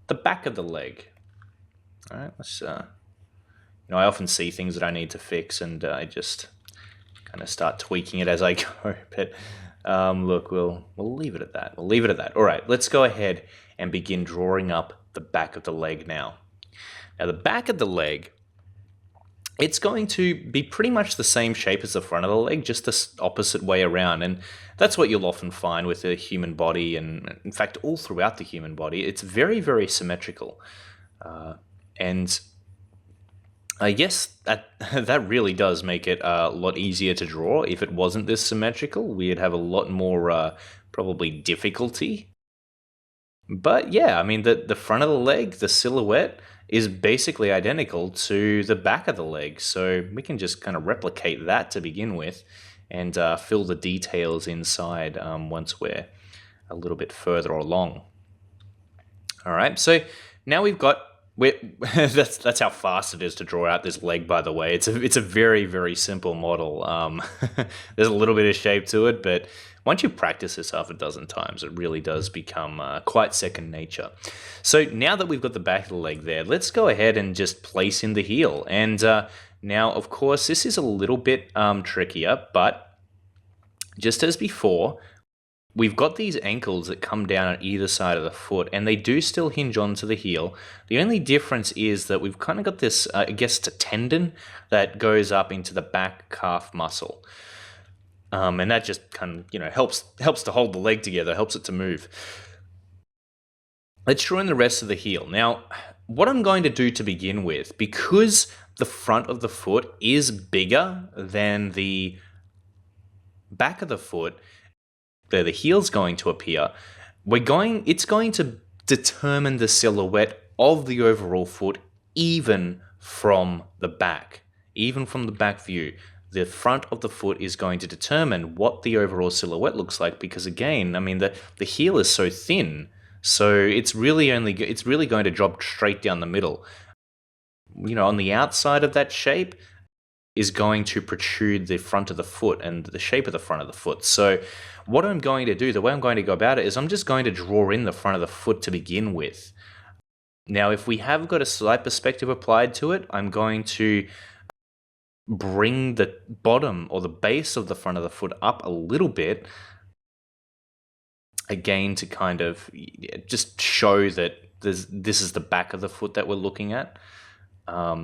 [SPEAKER 1] the back of the leg. All right, let's, I often see things that I need to fix and I just kind of start tweaking it as I go. But look, we'll leave it at that. We'll leave it at that. All right, let's go ahead and begin drawing up the back of the leg now. Now the back of the leg, it's going to be pretty much the same shape as the front of the leg, just the opposite way around. And that's what you'll often find with the human body, and in fact, all throughout the human body. It's very, very symmetrical. And I guess that really does make it a lot easier to draw. If it wasn't this symmetrical, we'd have a lot more probably difficulty. But yeah, I mean, the front of the leg, the silhouette, is basically identical to the back of the leg. So we can just kind of replicate that to begin with and fill the details inside once we're a little bit further along. All right, so now we've got, that's how fast it is to draw out this leg, by the way. It's a very, very simple model. There's a little bit of shape to it, but once you practice this half a dozen times, it really does become quite second nature. So now that we've got the back of the leg there, let's go ahead and just place in the heel. And now, of course, this is a little bit trickier, but just as before, we've got these ankles that come down on either side of the foot, and they do still hinge onto the heel. The only difference is that we've kind of got this, I guess it's a tendon that goes up into the back calf muscle. And that just kind of, helps to hold the leg together, helps it to move. Let's draw in the rest of the heel. Now, what I'm going to do to begin with, because the front of the foot is bigger than the back of the foot, where the heel's going to appear, it's going to determine the silhouette of the overall foot even from the back. Even from the back view, the front of the foot is going to determine what the overall silhouette looks like, because again, I mean, the heel is so thin, so it's really going to drop straight down the middle. On the outside of that shape is going to protrude the front of the foot and the shape of the front of the foot. So what I'm going to do, the way I'm going to go about it, is I'm just going to draw in the front of the foot to begin with. Now, if we have got a slight perspective applied to it, I'm going to bring the bottom or the base of the front of the foot up a little bit, again, to kind of just show that this is the back of the foot that we're looking at.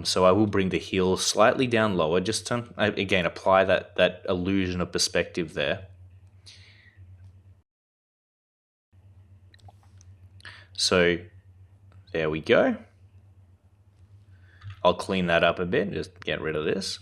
[SPEAKER 1] So I will bring the heel slightly down lower, just to, again, apply that illusion of perspective there. So there we go. I'll clean that up a bit, just get rid of this.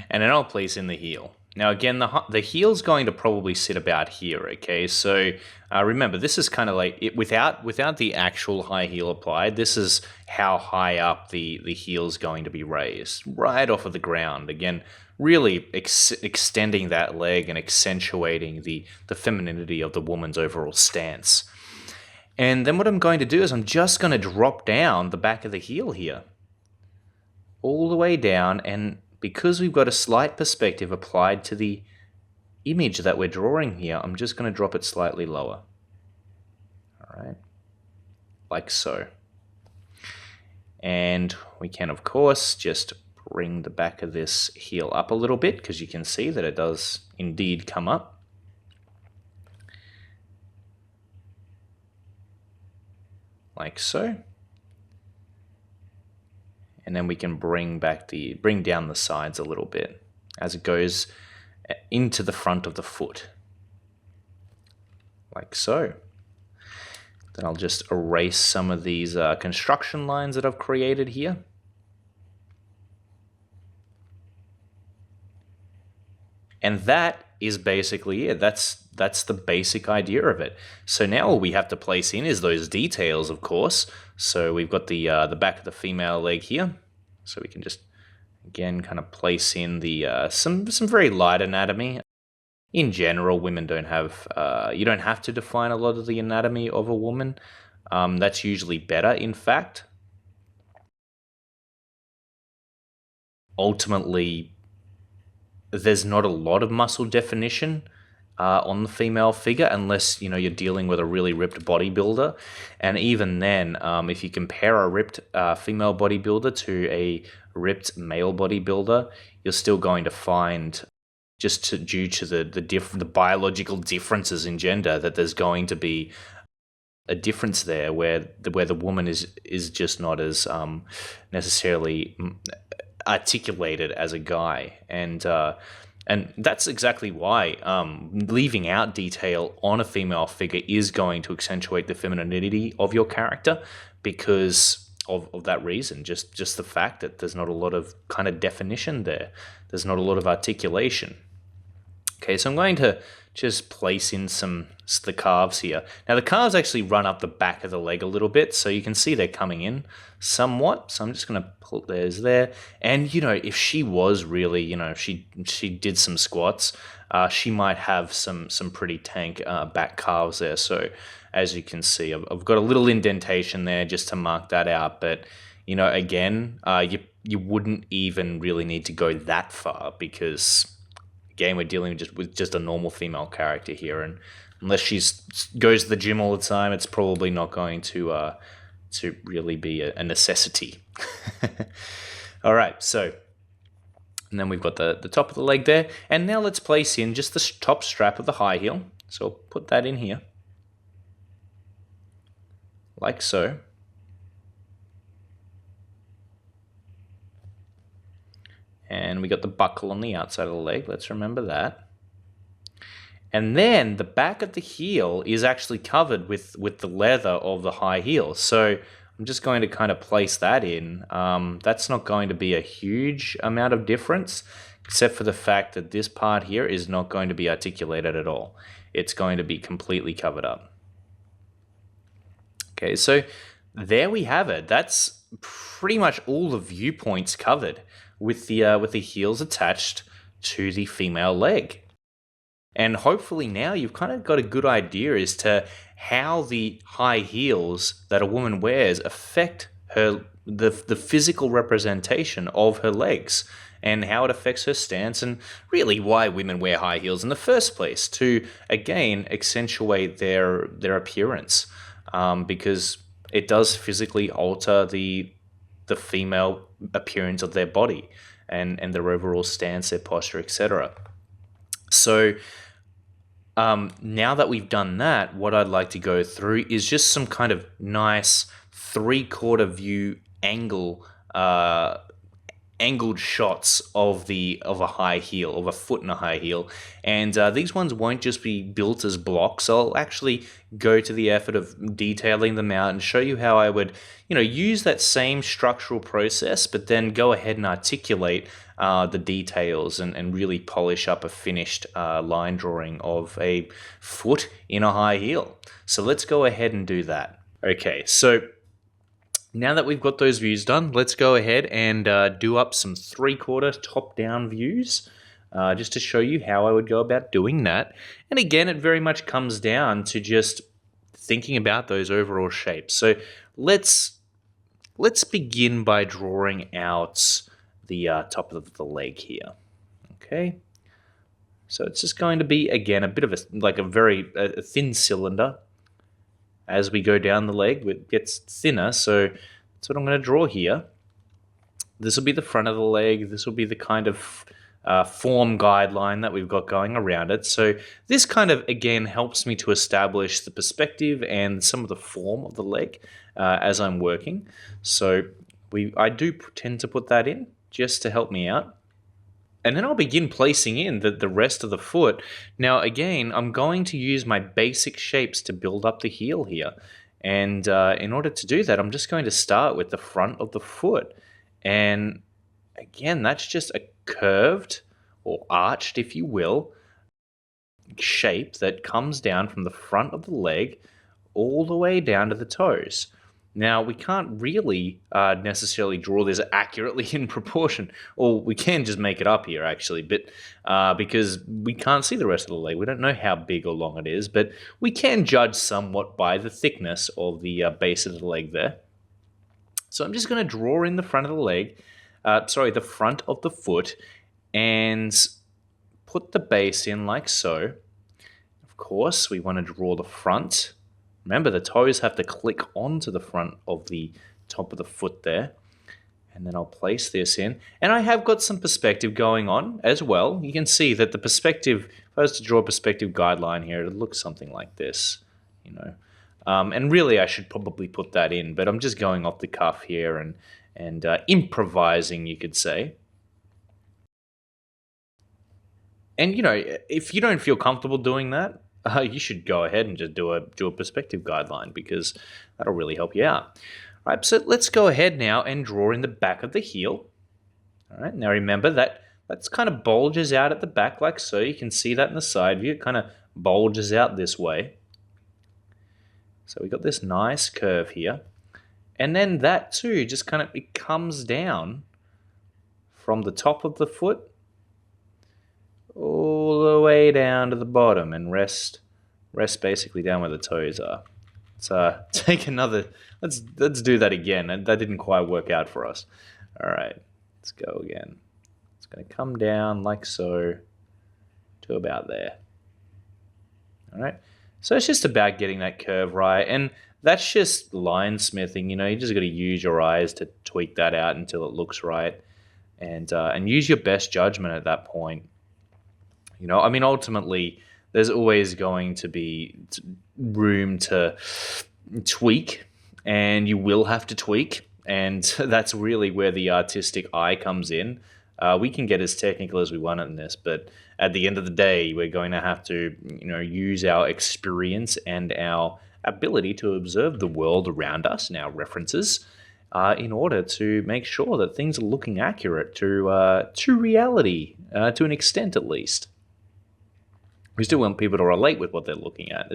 [SPEAKER 1] And then I'll place in the heel. Now again, the heel's going to probably sit about here, okay? So remember, this is kind of like, without the actual high heel applied, this is how high up the heel's going to be raised, right off of the ground. Again, really extending that leg and accentuating the femininity of the woman's overall stance. And then what I'm going to do is I'm just going to drop down the back of the heel here, all the way down, and because we've got a slight perspective applied to the image that we're drawing here, I'm just going to drop it slightly lower. All right, like so. And we can, of course, just bring the back of this heel up a little bit, because you can see that it does indeed come up. Like so. And then we can bring down the sides a little bit as it goes into the front of the foot, like so. Then I'll just erase some of these construction lines that I've created here. And that is basically it. That's the basic idea of it. So now all we have to place in is those details, of course. So we've got the back of the female leg here. So we can just, again, kind of place in the some very light anatomy. In general, women don't have, you don't have to define a lot of the anatomy of a woman. That's usually better, in fact. Ultimately, there's not a lot of muscle definition on the female figure, unless you're dealing with a really ripped bodybuilder. And even then, if you compare a ripped female bodybuilder to a ripped male bodybuilder, you're still going to find, just due to the biological differences in gender, that there's going to be a difference there where the woman is just not as necessarily articulated as a guy. And that's exactly why leaving out detail on a female figure is going to accentuate the femininity of your character, because of that reason. Just the fact that there's not a lot of kind of definition there. There's not a lot of articulation. Okay, so I'm going to just place in the calves here. Now the calves actually run up the back of the leg a little bit, so you can see they're coming in somewhat. So I'm just going to pull theirs there. And if she was really, she did some squats, she might have some pretty tank back calves there. So as you can see, I've got a little indentation there just to mark that out. But again, you wouldn't even really need to go that far, because again, we're dealing with just a normal female character here, and unless she goes to the gym all the time, it's probably not going to really be a necessity. All right, so And then we've got the top of the leg there. And now let's place in just the top strap of the high heel. So I'll put that in here, like so. And we got the buckle on the outside of the leg. Let's remember that. And then the back of the heel is actually covered with the leather of the high heel. So I'm just going to kind of place that in. That's not going to be a huge amount of difference, except for the fact that this part here is not going to be articulated at all. It's going to be completely covered up. Okay, so there we have it. That's pretty much all the viewpoints covered with the heels attached to the female leg. And hopefully now you've kind of got a good idea as to how the high heels that a woman wears affect the physical representation of her legs, and how it affects her stance, and really why women wear high heels in the first place, to again accentuate their appearance, because it does physically alter the female appearance of their body and their overall stance, their posture, etc. So now that we've done that, what I'd like to go through is just some kind of nice 3/4 view angled shots of a high heel, of a foot in a high heel. And these ones won't just be built as blocks. I'll actually go to the effort of detailing them out and show you how I would, use that same structural process, but then go ahead and articulate the details and really polish up a finished line drawing of a foot in a high heel. So let's go ahead and do that. Okay, so now that we've got those views done, let's go ahead and do up some 3/4 top-down views, just to show you how I would go about doing that. And again, it very much comes down to just thinking about those overall shapes. So let's begin by drawing out the top of the leg here. Okay, so it's just going to be, again, a bit of a very thin cylinder. As we go down the leg, it gets thinner, so that's what I'm going to draw here. This will be the front of the leg. This will be the kind of form guideline that we've got going around it. So this kind of, again, helps me to establish the perspective and some of the form of the leg as I'm working. So I do tend to put that in just to help me out. And then I'll begin placing in the rest of the foot. Now, again, I'm going to use my basic shapes to build up the heel here. And in order to do that, I'm just going to start with the front of the foot. And again, that's just a curved, or arched, if you will, shape that comes down from the front of the leg all the way down to the toes. Now, we can't really necessarily draw this accurately in proportion, or we can just make it up here, actually, but because we can't see the rest of the leg. We don't know how big or long it is, but we can judge somewhat by the thickness of the base of the leg there. So I'm just going to draw in the front of the leg, the front of the foot, and put the base in like so. Of course, we want to draw the front. Remember, the toes have to click onto the front of the top of the foot there. And then I'll place this in. And I have got some perspective going on as well. You can see that the perspective, if I was to draw a perspective guideline here, it would look something like this, And really, I should probably put that in, but I'm just going off the cuff here and improvising, you could say. And, if you don't feel comfortable doing that, you should go ahead and just do a perspective guideline, because that'll really help you out. All right, so let's go ahead now and draw in the back of the heel. All right, now remember that's kind of bulges out at the back like so. You can see that in the side view. It kind of bulges out this way. So we've got this nice curve here. And then that too, just kind of, it comes down from the top of the foot all the way down to the bottom and rest basically down where the toes are. So take another, let's do that again. That didn't quite work out for us. All right, let's go again. It's going to come down like so to about there. All right, so it's just about getting that curve right, and that's just line smithing. You just got to use your eyes to tweak that out until it looks right. and use your best judgment at that point. You know, I mean, ultimately, there's always going to be room to tweak, and you will have to tweak, and that's really where the artistic eye comes in. We can get as technical as we want in this, but at the end of the day, we're going to have to, use our experience and our ability to observe the world around us and our references in order to make sure that things are looking accurate to reality, to an extent at least. We still want people to relate with what they're looking at,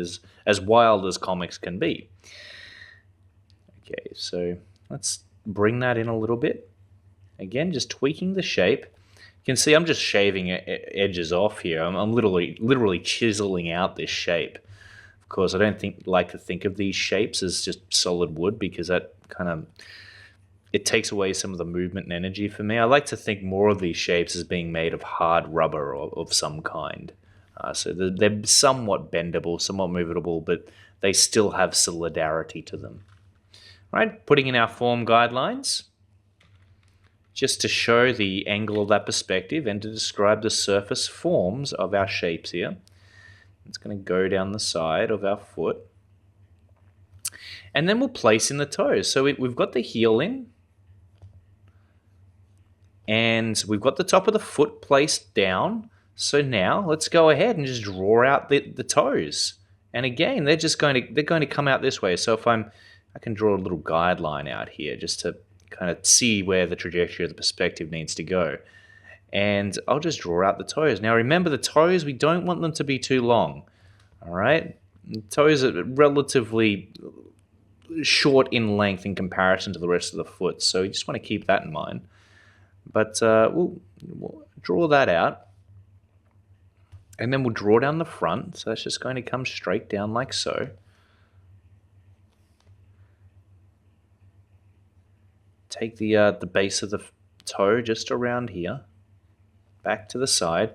[SPEAKER 1] as wild as comics can be. Okay, so let's bring that in a little bit. Again, just tweaking the shape. You can see I'm just shaving edges off here. I'm literally chiseling out this shape. Of course, I don't like to think of these shapes as just solid wood, because that it takes away some of the movement and energy for me. I like to think more of these shapes as being made of hard rubber or of some kind. So they're somewhat bendable, somewhat movable, but they still have solidarity to them. All right, putting in our form guidelines, just to show the angle of that perspective and to describe the surface forms of our shapes here. It's going to go down the side of our foot. And then we'll place in the toes. So we've got the heel in, and we've got the top of the foot placed down. So now let's go ahead and just draw out the toes. And again, they're going to come out this way. So if I can draw a little guideline out here just to kind of see where the trajectory of the perspective needs to go. And I'll just draw out the toes. Now remember, the toes, we don't want them to be too long. All right? The toes are relatively short in length in comparison to the rest of the foot. So you just want to keep that in mind. But we'll draw that out. And then we'll draw down the front. So that's just going to come straight down like so. Take the base of the toe just around here, back to the side,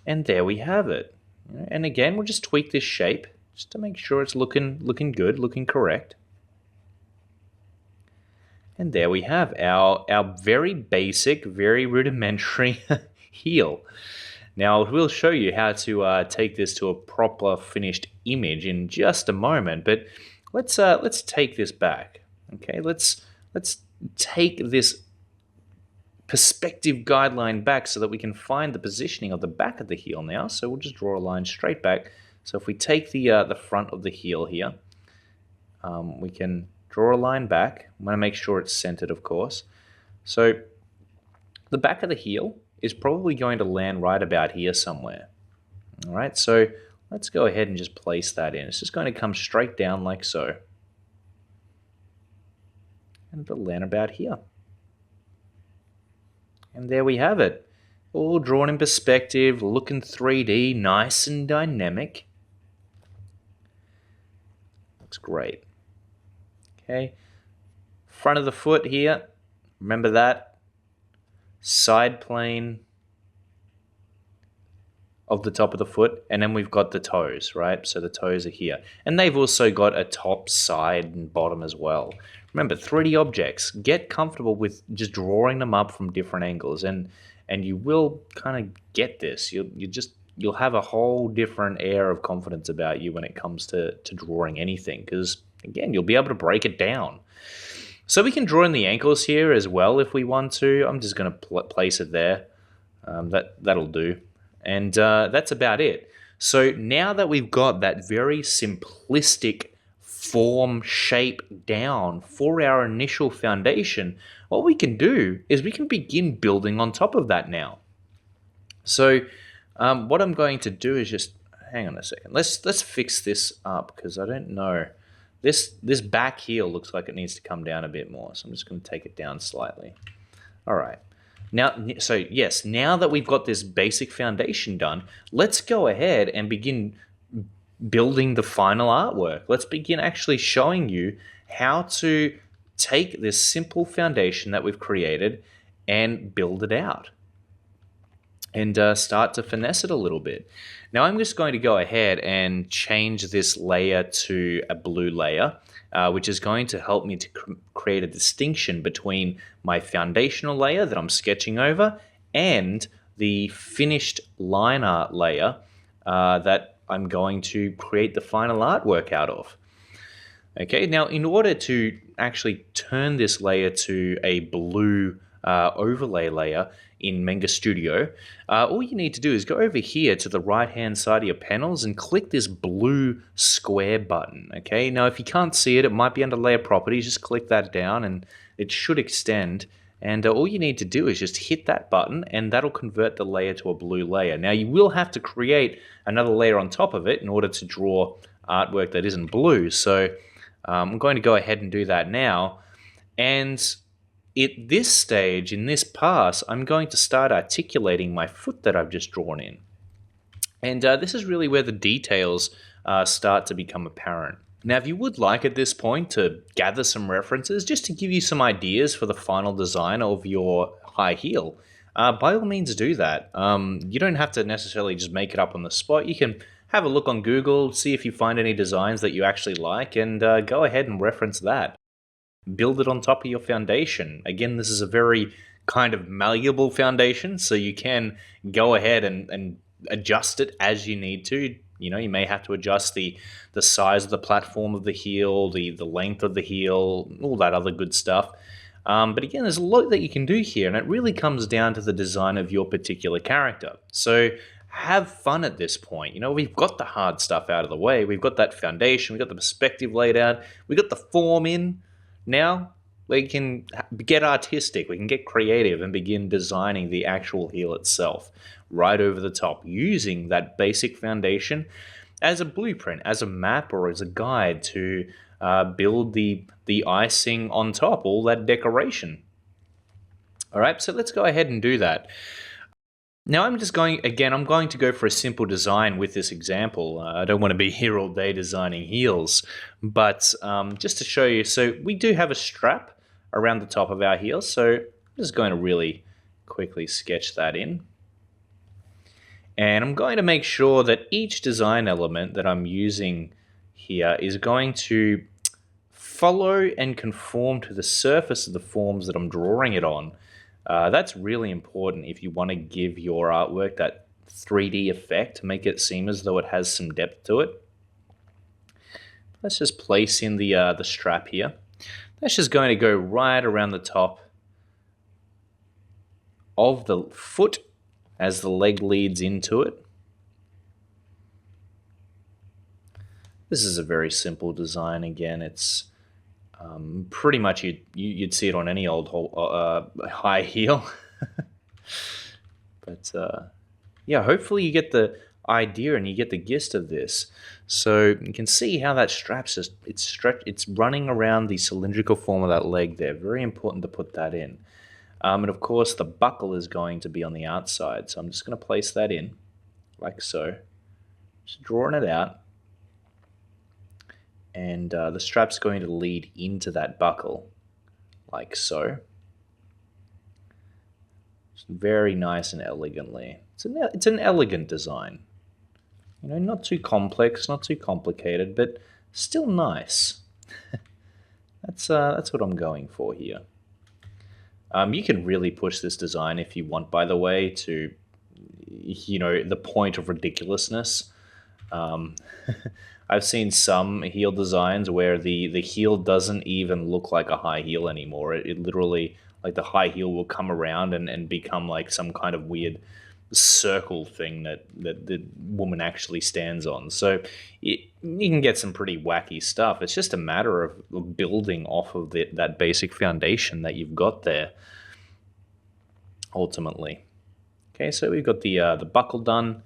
[SPEAKER 1] and there we have it. And again, we'll just tweak this shape just to make sure it's looking good, looking correct. And there we have our very basic, very rudimentary heel. Now, we'll show you how to take this to a proper finished image in just a moment, but let's take this back. Okay, let's take this perspective guideline back so that we can find the positioning of the back of the heel now. So we'll just draw a line straight back. So if we take the front of the heel here, we can draw a line back. I'm going to make sure it's centered, of course. So the back of the heel is probably going to land right about here somewhere. All right, so let's go ahead and just place that in. It's just going to come straight down like so. And it'll land about here. And there we have it. All drawn in perspective, looking 3D, nice and dynamic. Looks great. Okay, front of the foot here, remember that. Side plane of the top of the foot, and then we've got the toes, right? So the toes are here. And they've also got a top, side, and bottom as well. Remember, 3D objects, get comfortable with just drawing them up from different angles, and you will kind of get this. You'll have a whole different air of confidence about you when it comes to drawing anything, because, again, you'll be able to break it down. So we can draw in the ankles here as well if we want to. I'm just going to place it there. That'll do. And that's about it. So now that we've got that very simplistic form shape down for our initial foundation, what we can do is we can begin building on top of that now. So what I'm going to do is just, hang on a second. Let's fix this up, because I don't know. This back heel looks like it needs to come down a bit more, so I'm just going to take it down slightly. All right. Now, so yes, now that we've got this basic foundation done, let's go ahead and begin building the final artwork. Let's begin actually showing you how to take this simple foundation that we've created and build it out. and start to finesse it a little bit. Now I'm just going to go ahead and change this layer to a blue layer, which is going to help me to create a distinction between my foundational layer that I'm sketching over and the finished line art layer that I'm going to create the final artwork out of. Okay, now in order to actually turn this layer to a blue overlay layer in Manga Studio, all you need to do is go over here to the right hand side of your panels and click this blue square button. Okay, now if you can't see it, it might be under layer properties. Just click that down and it should extend. And all you need to do is just hit that button and that'll convert the layer to a blue layer. Now you will have to create another layer on top of it in order to draw artwork that isn't blue. So I'm going to go ahead and do that now. And at this stage, in this pass, I'm going to start articulating my foot that I've just drawn in. And this is really where the details start to become apparent. Now, if you would like at this point to gather some references, just to give you some ideas for the final design of your high heel, by all means do that. You don't have to necessarily just make it up on the spot. You can have a look on Google, see if you find any designs that you actually like, and go ahead and reference that. Build it on top of your foundation. Again, this is a very kind of malleable foundation, so you can go ahead and adjust it as you need to. You know, you may have to adjust the size of the platform of the heel, the length of the heel, all that other good stuff. But again, there's a lot that you can do here, and it really comes down to the design of your particular character. So have fun at this point. You know, we've got the hard stuff out of the way. We've got that foundation. We've got the perspective laid out. We've got the form in. Now we can get artistic. We can get creative and begin designing the actual heel itself right over the top, using that basic foundation as a blueprint, as a map, or as a guide to build the icing on top, all that decoration. All right, so let's go ahead and do that. Now I'm going to go for a simple design with this example. I don't want to be here all day designing heels, but just to show you, so we do have a strap around the top of our heel, so I'm just going to really quickly sketch that in. And I'm going to make sure that each design element that I'm using here is going to follow and conform to the surface of the forms that I'm drawing it on. That's really important if you want to give your artwork that 3D effect, to make it seem as though it has some depth to it. Let's just place in the strap here. That's just going to go right around the top of the foot as the leg leads into it. This is a very simple design. Again, it's pretty much you'd see it on any old high heel. But yeah, hopefully you get the idea and you get the gist of this. So you can see how that strap's just it's running around the cylindrical form of that leg there. Very important to put that in. And of course the buckle is going to be on the outside, so I'm just going to place that in like so. Just drawing it out. And the strap's going to lead into that buckle, like so. It's very nice and elegantly. It's an elegant design. You know, not too complex, not too complicated, but still nice. That's what I'm going for here. You can really push this design if you want, by the way, to, you know, the point of ridiculousness. I've seen some heel designs where the heel doesn't even look like a high heel anymore. It literally, like the high heel will come around and become like some kind of weird circle thing that the woman actually stands on. So you can get some pretty wacky stuff. It's just a matter of building off of that basic foundation that you've got there, ultimately. Okay, so we've got the buckle done.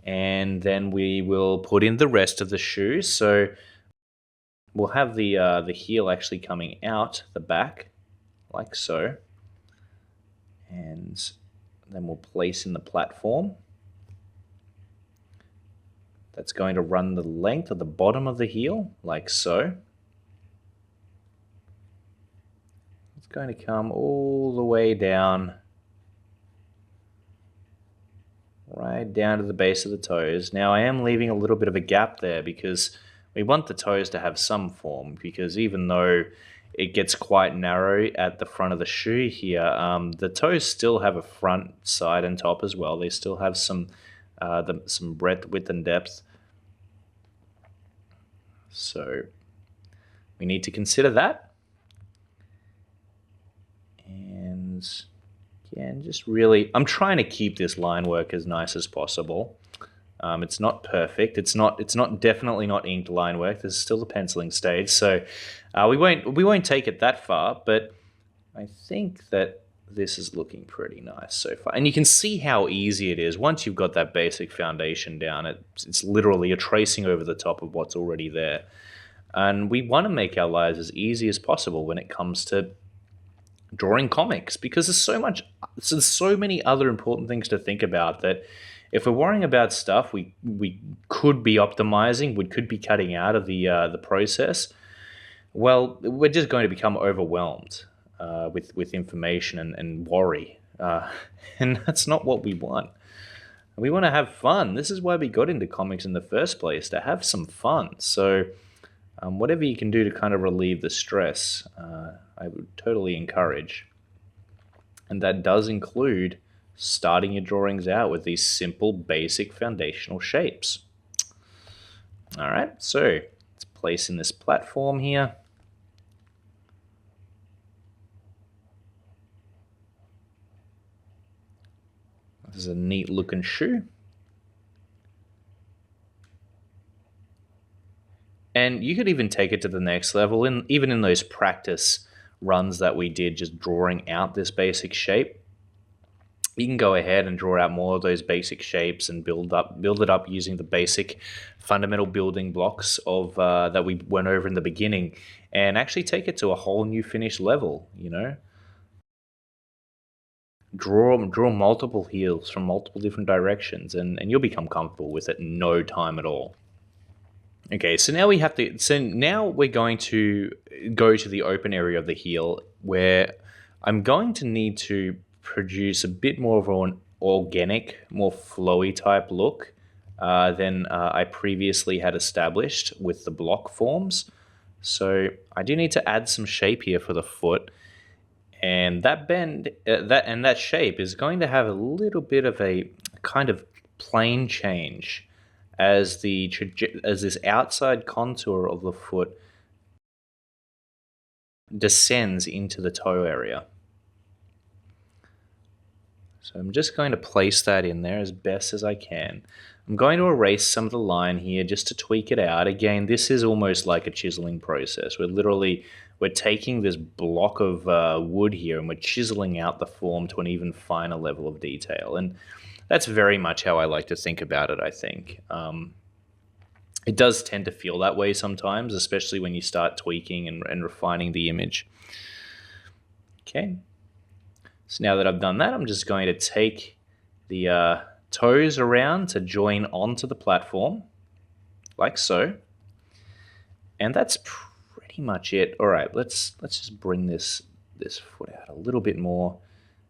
[SPEAKER 1] And then we will put in the rest of the shoe. So we'll have the heel actually coming out the back, like so. And then we'll place in the platform. That's going to run the length of the bottom of the heel, like so. It's going to come all the way down right down to the base of the toes. Now I am leaving a little bit of a gap there because we want the toes to have some form, because even though it gets quite narrow at the front of the shoe here, the toes still have a front, side, and top as well. They still have some breadth, width, and depth. So we need to consider that. And again, just really, I'm trying to keep this line work as nice as possible. It's not perfect. It's definitely not inked line work. This is still the penciling stage, so we won't take it that far. But I think that this is looking pretty nice so far, and you can see how easy it is once you've got that basic foundation down. It's literally a tracing over the top of what's already there, and we want to make our lives as easy as possible when it comes to drawing comics, because there's so many other important things to think about that if we're worrying about stuff we could be optimizing, we could be cutting out of the process, well, we're just going to become overwhelmed with information and worry. And that's not what we want. We want to have fun. This is why we got into comics in the first place, to have some fun. So whatever you can do to kind of relieve the stress, I would totally encourage. And that does include starting your drawings out with these simple, basic, foundational shapes. All right, so let's place in this platform here. This is a neat looking shoe. And you could even take it to the next level, even in those practice runs that we did, just drawing out this basic shape. You can go ahead and draw out more of those basic shapes and build it up using the basic fundamental building blocks of that we went over in the beginning, and actually take it to a whole new finished level. Draw multiple heels from multiple different directions, and you'll become comfortable with it in no time at all. Okay, so now we're going to go to the open area of the heel, where I'm going to need to produce a bit more of an organic, more flowy type look than I previously had established with the block forms. So I do need to add some shape here for the foot, and that bend, that shape is going to have a little bit of a kind of plane change as this outside contour of the foot descends into the toe area. So I'm just going to place that in there as best as I can. I'm going to erase some of the line here just to tweak it out. Again, this is almost like a chiseling process. We're taking this block of wood here and we're chiseling out the form to an even finer level of detail. And that's very much how I like to think about it, I think. It does tend to feel that way sometimes, especially when you start tweaking and refining the image. Okay. So now that I've done that, I'm just going to take the toes around to join onto the platform, like so. And that's pretty much it. All right, let's just bring this foot out a little bit more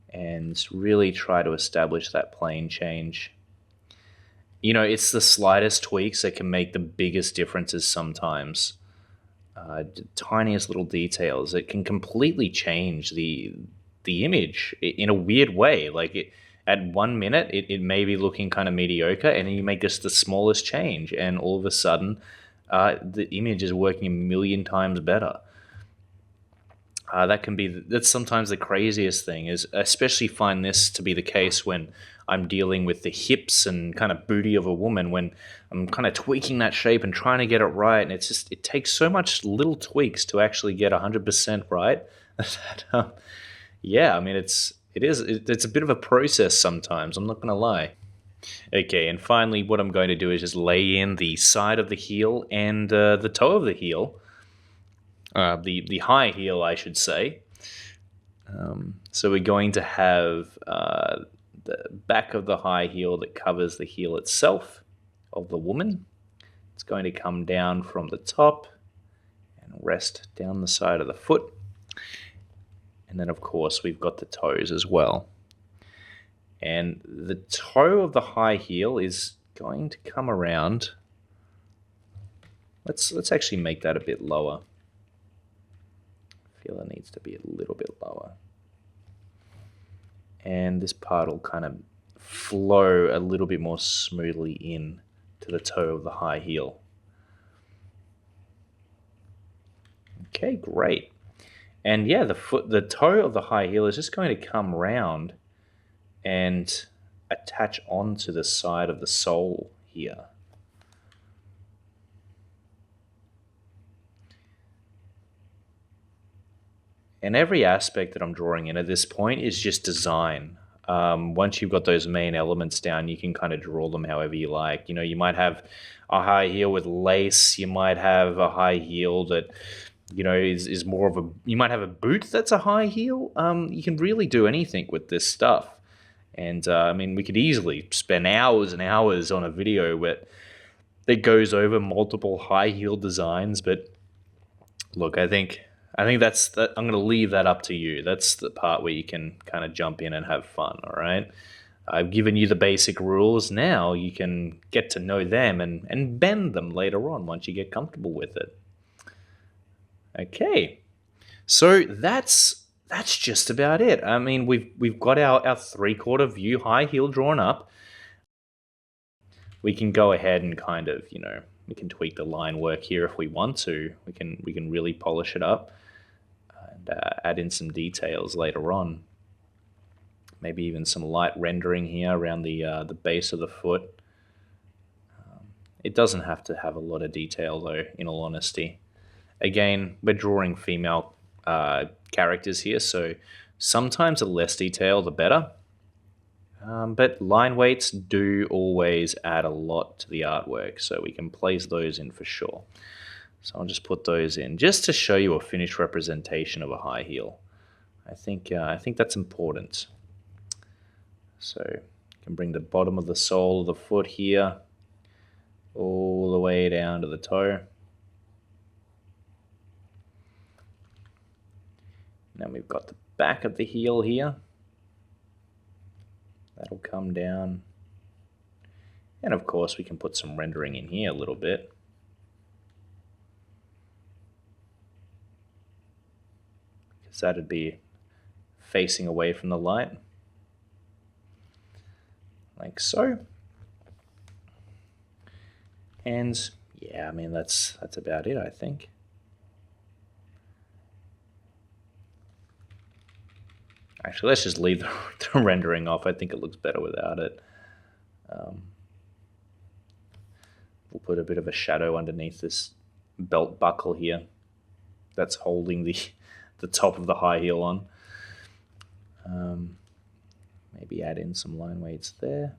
[SPEAKER 1] and really try to establish that plane change. It's the slightest tweaks that can make the biggest differences sometimes. Tiniest little details that can completely change the image in a weird way. Like at 1 minute, it may be looking kind of mediocre, and then you make just the smallest change, and all of a sudden, the image is working a million times better. That's sometimes the craziest thing, is especially find this to be the case when I'm dealing with the hips and kind of booty of a woman, when I'm kind of tweaking that shape and trying to get it right. And it takes so much little tweaks to actually get 100% right. Yeah, I mean, it's a bit of a process sometimes, I'm not going to lie. Okay, and finally what I'm going to do is just lay in the side of the heel and the toe of the heel. The high heel, I should say. So we're going to have the back of the high heel that covers the heel itself of the woman. It's going to come down from the top and rest down the side of the foot. And then, of course, we've got the toes as well. And the toe of the high heel is going to come around. Let's actually make that a bit lower. I feel it needs to be a little bit lower. And this part will kind of flow a little bit more smoothly in to the toe of the high heel. Okay, great. And yeah, the toe of the high heel is just going to come round and attach onto the side of the sole here. And every aspect that I'm drawing in at this point is just design. Once you've got those main elements down, you can kind of draw them however you like. You know, you might have a high heel with lace. You might have a high heel that, you know, is more of a... You might have a boot that's a high heel. You can really do anything with this stuff. And, I mean, we could easily spend hours and hours on a video that goes over multiple high heel designs. But, look, I think that's that. I'm going to leave that up to you. That's the part where you can kind of jump in and have fun, all right? I've given you the basic rules. Now you can get to know them and bend them later on once you get comfortable with it. Okay, so that's just about it. I mean, we've got our 3/4 view high heel drawn up. We can go ahead and kind of, you know, we can tweak the line work here if we want to. We can really polish it up. Add in some details later on. Maybe even some light rendering here around the base of the foot. It doesn't have to have a lot of detail though, in all honesty. Again, we're drawing female characters here, so sometimes the less detail, the better. But line weights do always add a lot to the artwork, so we can place those in for sure. So I'll just put those in just to show you a finished representation of a high heel. I think that's important. So you can bring the bottom of the sole of the foot here all the way down to the toe. Now we've got the back of the heel here. That'll come down. And of course we can put some rendering in here a little bit. Because that'd be facing away from the light. Like so. And yeah, I mean that's about it, I think. Actually, let's just leave the rendering off. I think it looks better without it. We'll put a bit of a shadow underneath this belt buckle here that's holding the top of the high heel on. Maybe add in some line weights there.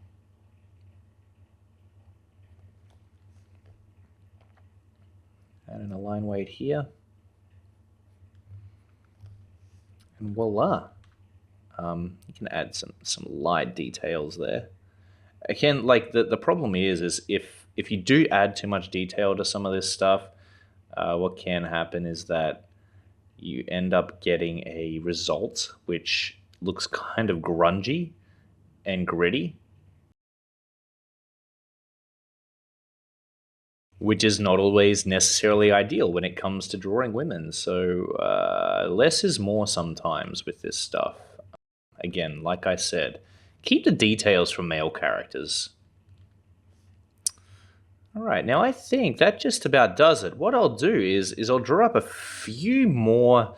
[SPEAKER 1] Add in a line weight here. And voila. You can add some light details there. Again, like the problem is if you do add too much detail to some of this stuff, what can happen is that you end up getting a result which looks kind of grungy and gritty, which is not always necessarily ideal when it comes to drawing women. So less is more sometimes with this stuff. Again, like I said, keep the details from male characters. All right, now I think that just about does it. What I'll do is I'll draw up a few more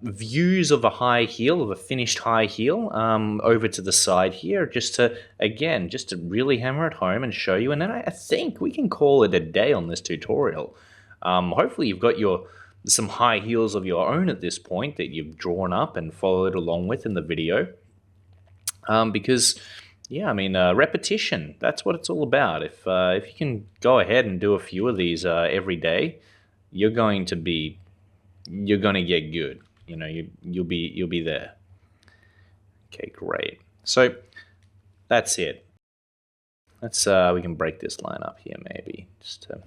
[SPEAKER 1] views of a high heel, of a finished high heel, over to the side here, just to really hammer it home and show you. And then I think we can call it a day on this tutorial. Hopefully you've got some high heels of your own at this point that you've drawn up and followed along with in the video. Because, yeah, I mean, repetition, that's what it's all about. If you can go ahead and do a few of these every day, you're going to get good. You know, you'll be there. Okay, great. So that's it. Let's we can break this line up here maybe, just to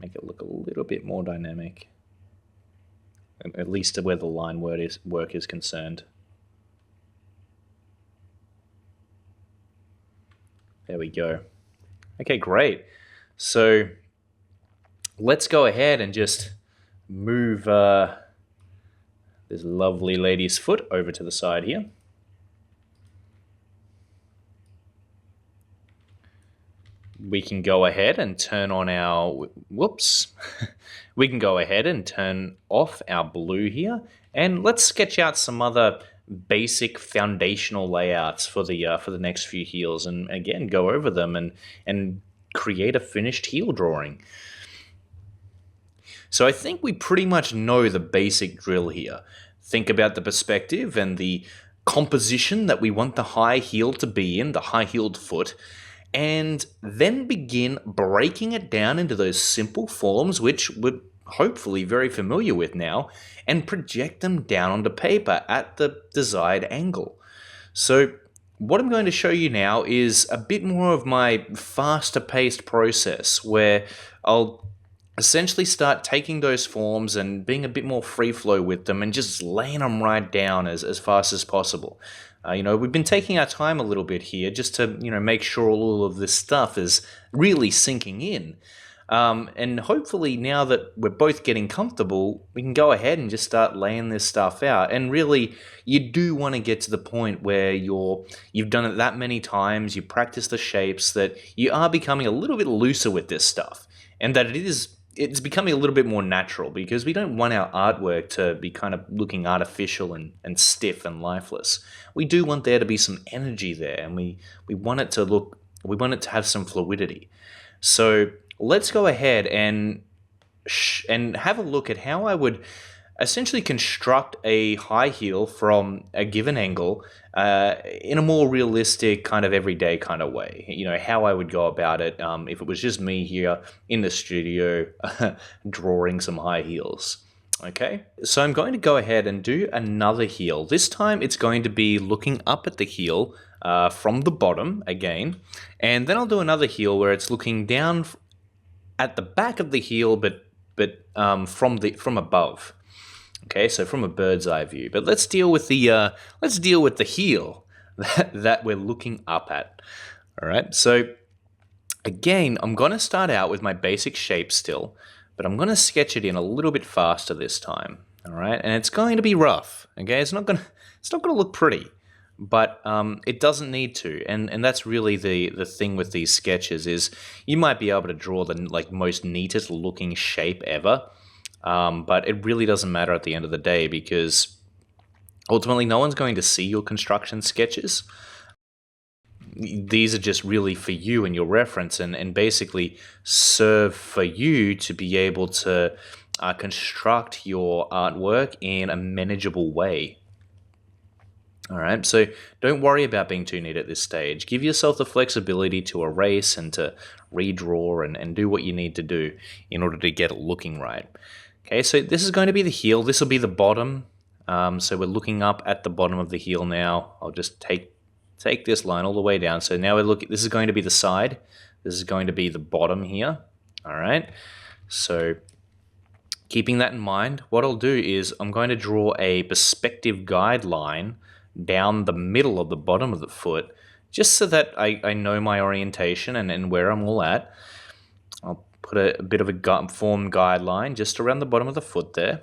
[SPEAKER 1] make it look a little bit more dynamic, at least where the line work is concerned. There we go. Okay, great. So let's go ahead and just move this lovely lady's foot over to the side here. We can go ahead and turn on our, whoops. We can go ahead and turn off our blue here, and let's sketch out some other basic foundational layouts for the next few heels, and again go over them and create a finished heel drawing. So I think we pretty much know the basic drill here. Think about the perspective and the composition that we want the high heel to be in, the high-heeled foot, and then begin breaking it down into those simple forms, which we're hopefully very familiar with now, and project them down onto paper at the desired angle. So what I'm going to show you now is a bit more of my faster paced process where I'll essentially start taking those forms and being a bit more free flow with them and just laying them right down as fast as possible. We've been taking our time a little bit here just to, make sure all of this stuff is really sinking in. And hopefully now that we're both getting comfortable, we can go ahead and just start laying this stuff out. And really, you do want to get to the point where you've done it that many times, you practice the shapes, that you are becoming a little bit looser with this stuff. And that it's becoming a little bit more natural, because we don't want our artwork to be kind of looking artificial and stiff and lifeless. We do want there to be some energy there, and we want it to have some fluidity. So let's go ahead and have a look at how I would essentially construct a high heel from a given angle in a more realistic kind of everyday kind of way. How I would go about it if it was just me here in the studio drawing some high heels. Okay, so I'm going to go ahead and do another heel. This time it's going to be looking up at the heel from the bottom again, and then I'll do another heel where it's looking down at the back of the heel, but from above. Okay, so from a bird's eye view. But let's deal with the heel that we're looking up at. All right. So again, I'm going to start out with my basic shape still, but I'm going to sketch it in a little bit faster this time. All right, and it's going to be rough. Okay, it's not going to look pretty, but it doesn't need to. And that's really the thing with these sketches is you might be able to draw the most neatest looking shape ever. But it really doesn't matter at the end of the day, because ultimately no one's going to see your construction sketches. These are just really for you and your reference, and basically serve for you to be able to construct your artwork in a manageable way. All right, so don't worry about being too neat at this stage. Give yourself the flexibility to erase and to redraw and do what you need to do in order to get it looking right. Okay, so this is going to be the heel. This will be the bottom. So we're looking up at the bottom of the heel now. I'll just take this line all the way down. So now this is going to be the side. This is going to be the bottom here. All right. So keeping that in mind, what I'll do is I'm going to draw a perspective guideline down the middle of the bottom of the foot, just so that I know my orientation and where I'm all at. I'll put a bit of a form guideline just around the bottom of the foot there.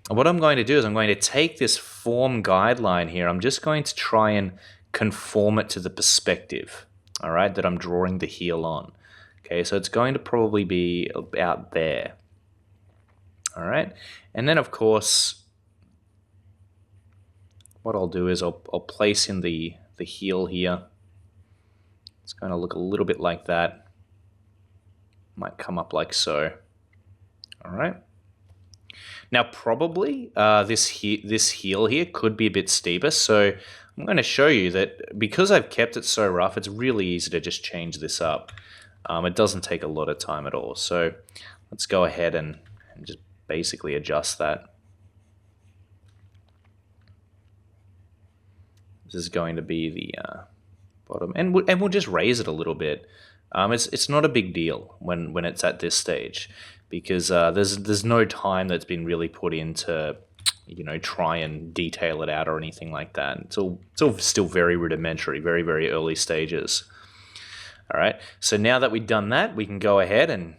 [SPEAKER 1] And what I'm going to do is I'm going to take this form guideline here. I'm just going to try and conform it to the perspective, all right, that I'm drawing the heel on. Okay, so it's going to probably be about there. All right, and then of course, what I'll do is I'll place in the heel here. It's going to look a little bit like that. Might come up like so. All right. Now probably this heel here could be a bit steeper, so I'm going to show you that because I've kept it so rough, it's really easy to just change this up. It doesn't take a lot of time at all. So let's go ahead and just basically adjust that. This is going to be the bottom, and we'll just raise it a little bit. It's not a big deal when it's at this stage, because there's no time that's been really put into try and detail it out or anything like that. It's all still very rudimentary, very very early stages. All right, so now that we've done that, we can go ahead and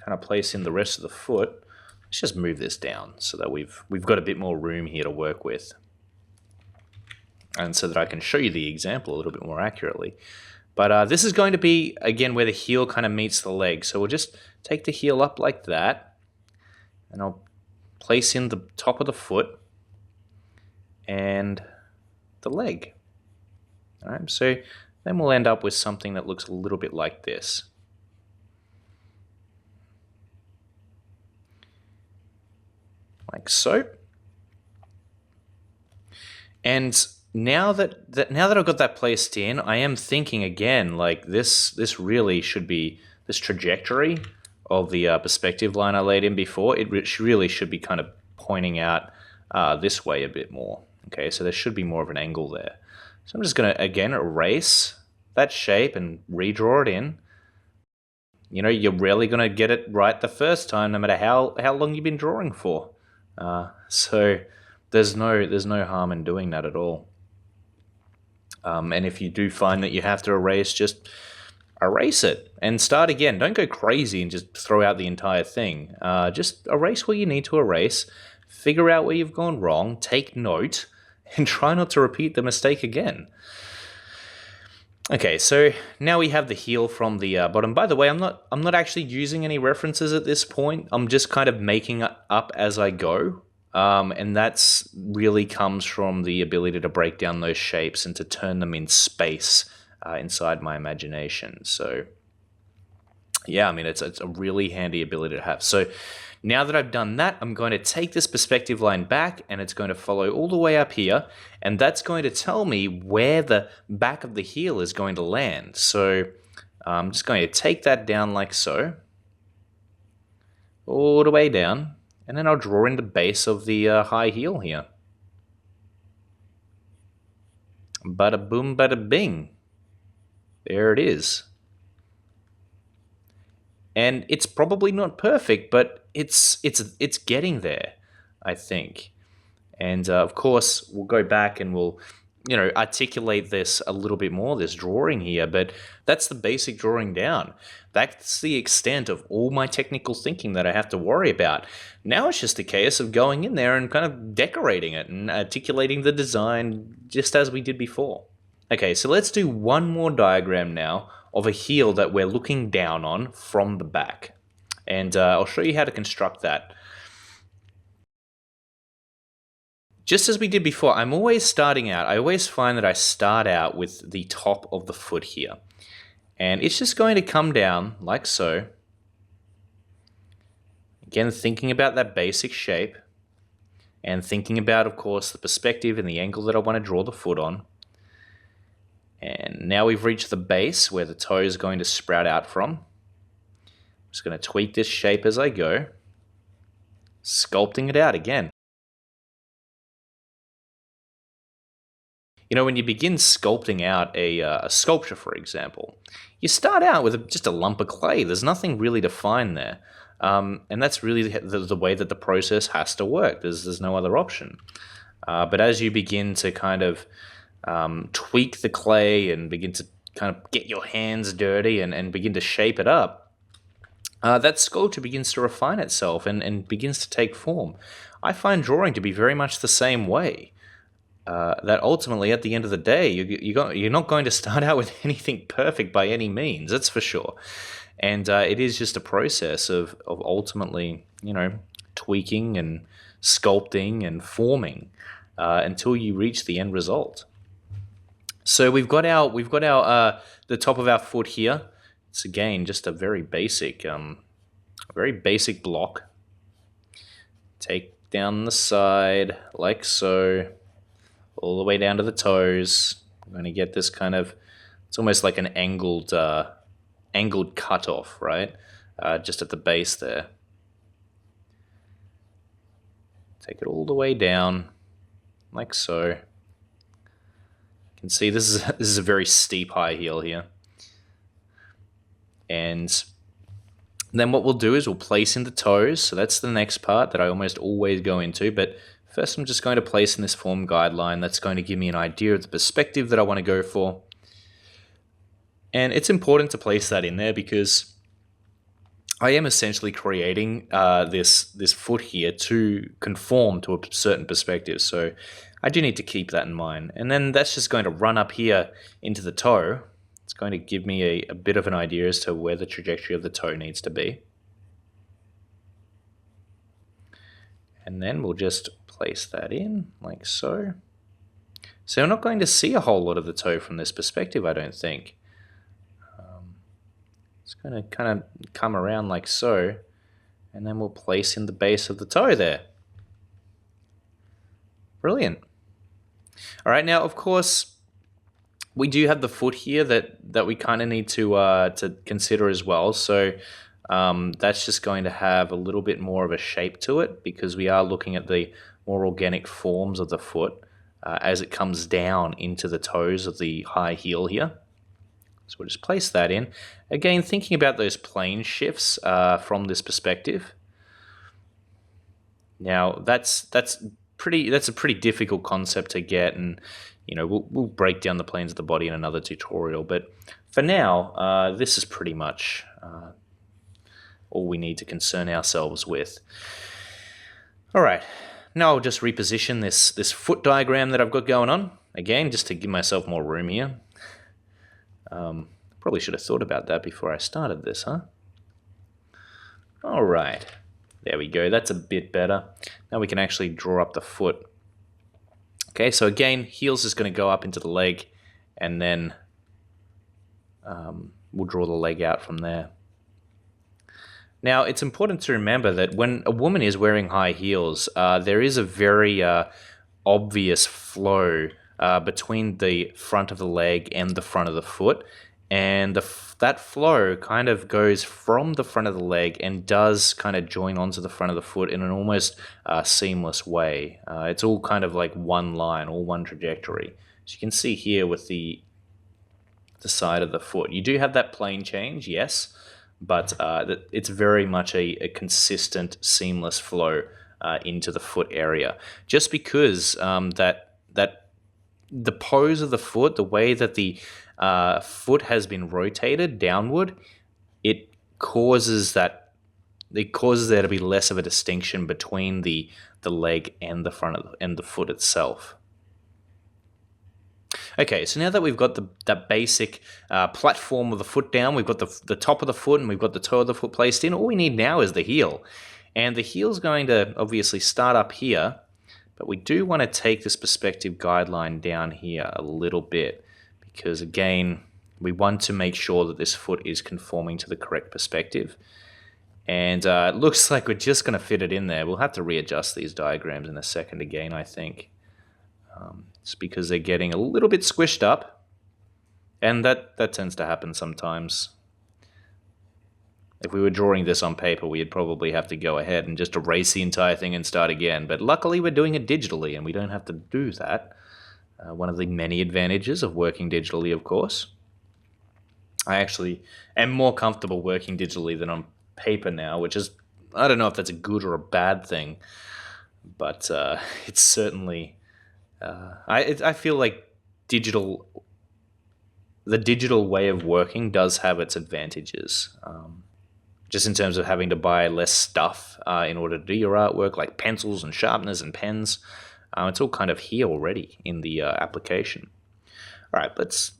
[SPEAKER 1] kind of place in the rest of the foot. Let's just move this down so that we've got a bit more room here to work with. And so that I can show you the example a little bit more accurately. But this is going to be, again, where the heel kind of meets the leg. So we'll just take the heel up like that, and I'll place in the top of the foot and the leg. All right, so then we'll end up with something that looks a little bit like this. Like so. And now that I've got that placed in, I am thinking again, like this really should be, this trajectory of the perspective line I laid in before, it really should be kind of pointing out this way a bit more. Okay, so there should be more of an angle there. So I'm just going to, again, erase that shape and redraw it in. You know, you're rarely going to get it right the first time, no matter how long you've been drawing for. So there's no harm in doing that at all. And if you do find that you have to erase, just erase it and start again. Don't go crazy and just throw out the entire thing. Just erase what you need to erase, figure out where you've gone wrong, take note, and try not to repeat the mistake again. Okay, so now we have the heel from the bottom. By the way, I'm not actually using any references at this point. I'm just kind of making it up as I go. And that's really comes from the ability to break down those shapes and to turn them in space inside my imagination. So yeah, I mean, it's a really handy ability to have. So now that I've done that, I'm going to take this perspective line back, and it's going to follow all the way up here, and that's going to tell me where the back of the heel is going to land. So I'm just going to take that down like so, all the way down. And then I'll draw in the base of the high heel here. Bada boom, bada bing. There it is. And it's probably not perfect, but it's getting there, I think. And of course, we'll go back and we'll, you know, articulate this a little bit more, this drawing here, but that's the basic drawing down. That's the extent of all my technical thinking that I have to worry about. Now it's just a case of going in there and kind of decorating it and articulating the design just as we did before. Okay, so let's do one more diagram now of a heel that we're looking down on from the back. And I'll show you how to construct that. Just as we did before, I'm always starting out. I always find that I start out with the top of the foot here. And it's just going to come down like so. Again, thinking about that basic shape. And thinking about, of course, the perspective and the angle that I want to draw the foot on. And now we've reached the base where the toe is going to sprout out from. I'm just going to tweak this shape as I go. Sculpting it out again. You know, when you begin sculpting out a sculpture, for example, you start out with just a lump of clay. There's nothing really defined there. And that's really the way that the process has to work. There's no other option. But as you begin to kind of tweak the clay and begin to kind of get your hands dirty and begin to shape it up, that sculpture begins to refine itself and begins to take form. I find drawing to be very much the same way. That ultimately, at the end of the day, you're not going to start out with anything perfect by any means, that's for sure. And it is just a process of ultimately, you know, tweaking and sculpting and forming until you reach the end result. So we've got our the top of our foot here. It's again just a very basic block. Take down the side like so. All the way down to the toes. I'm going to get this kind of, it's almost like an angled cutoff, right? Just at the base there. Take it all the way down, like so. You can see this is a very steep high heel here. And then what we'll do is we'll place in the toes. So that's the next part that I almost always go into, but first, I'm just going to place in this form guideline that's going to give me an idea of the perspective that I want to go for. And it's important to place that in there because I am essentially creating this foot here to conform to a certain perspective. So I do need to keep that in mind. And then that's just going to run up here into the toe. It's going to give me a bit of an idea as to where the trajectory of the toe needs to be. And then we'll just place that in like so. So we're not going to see a whole lot of the toe from this perspective, I don't think. It's going to kind of come around like so, and then we'll place in the base of the toe there. Brilliant. All right, now, of course, we do have the foot here that we kind of need to consider as well. So that's just going to have a little bit more of a shape to it because we are looking at the more organic forms of the foot as it comes down into the toes of the high heel here. So we'll just place that in. Again, thinking about those plane shifts from this perspective. Now that's a pretty difficult concept to get, and we'll break down the planes of the body in another tutorial. But for now, this is pretty much all we need to concern ourselves with. All right, now I'll just reposition this foot diagram that I've got going on again, just to give myself more room here. Probably should have thought about that before I started this, huh? All right, there we go. That's a bit better. Now we can actually draw up the foot. Okay, so again, heels is going to go up into the leg, and then we'll draw the leg out from there. Now, it's important to remember that when a woman is wearing high heels, there is a very obvious flow between the front of the leg and the front of the foot, and that flow kind of goes from the front of the leg and does kind of join onto the front of the foot in an almost seamless way. It's all kind of like one line, all one trajectory. So you can see here with the side of the foot, you do have that plane change, yes, but it's very much a consistent, seamless flow into the foot area. Just because that the pose of the foot, the way that the foot has been rotated downward, it causes there to be less of a distinction between the leg and the front and the foot itself. Okay, so now that we've got that basic platform of the foot down, we've got the top of the foot and we've got the toe of the foot placed in, all we need now is the heel. And the heel's going to obviously start up here, but we do want to take this perspective guideline down here a little bit because, again, we want to make sure that this foot is conforming to the correct perspective. And it looks like we're just going to fit it in there. We'll have to readjust these diagrams in a second again, I think. It's because they're getting a little bit squished up, and that tends to happen sometimes. If we were drawing this on paper, we'd probably have to go ahead and just erase the entire thing and start again. But luckily, we're doing it digitally, and we don't have to do that. One of the many advantages of working digitally, of course. I actually am more comfortable working digitally than on paper now, which is, I don't know if that's a good or a bad thing, but it's certainly... I feel like the digital way of working does have its advantages. Just in terms of having to buy less stuff in order to do your artwork, like pencils and sharpeners and pens. It's all kind of here already in the application. All right, let's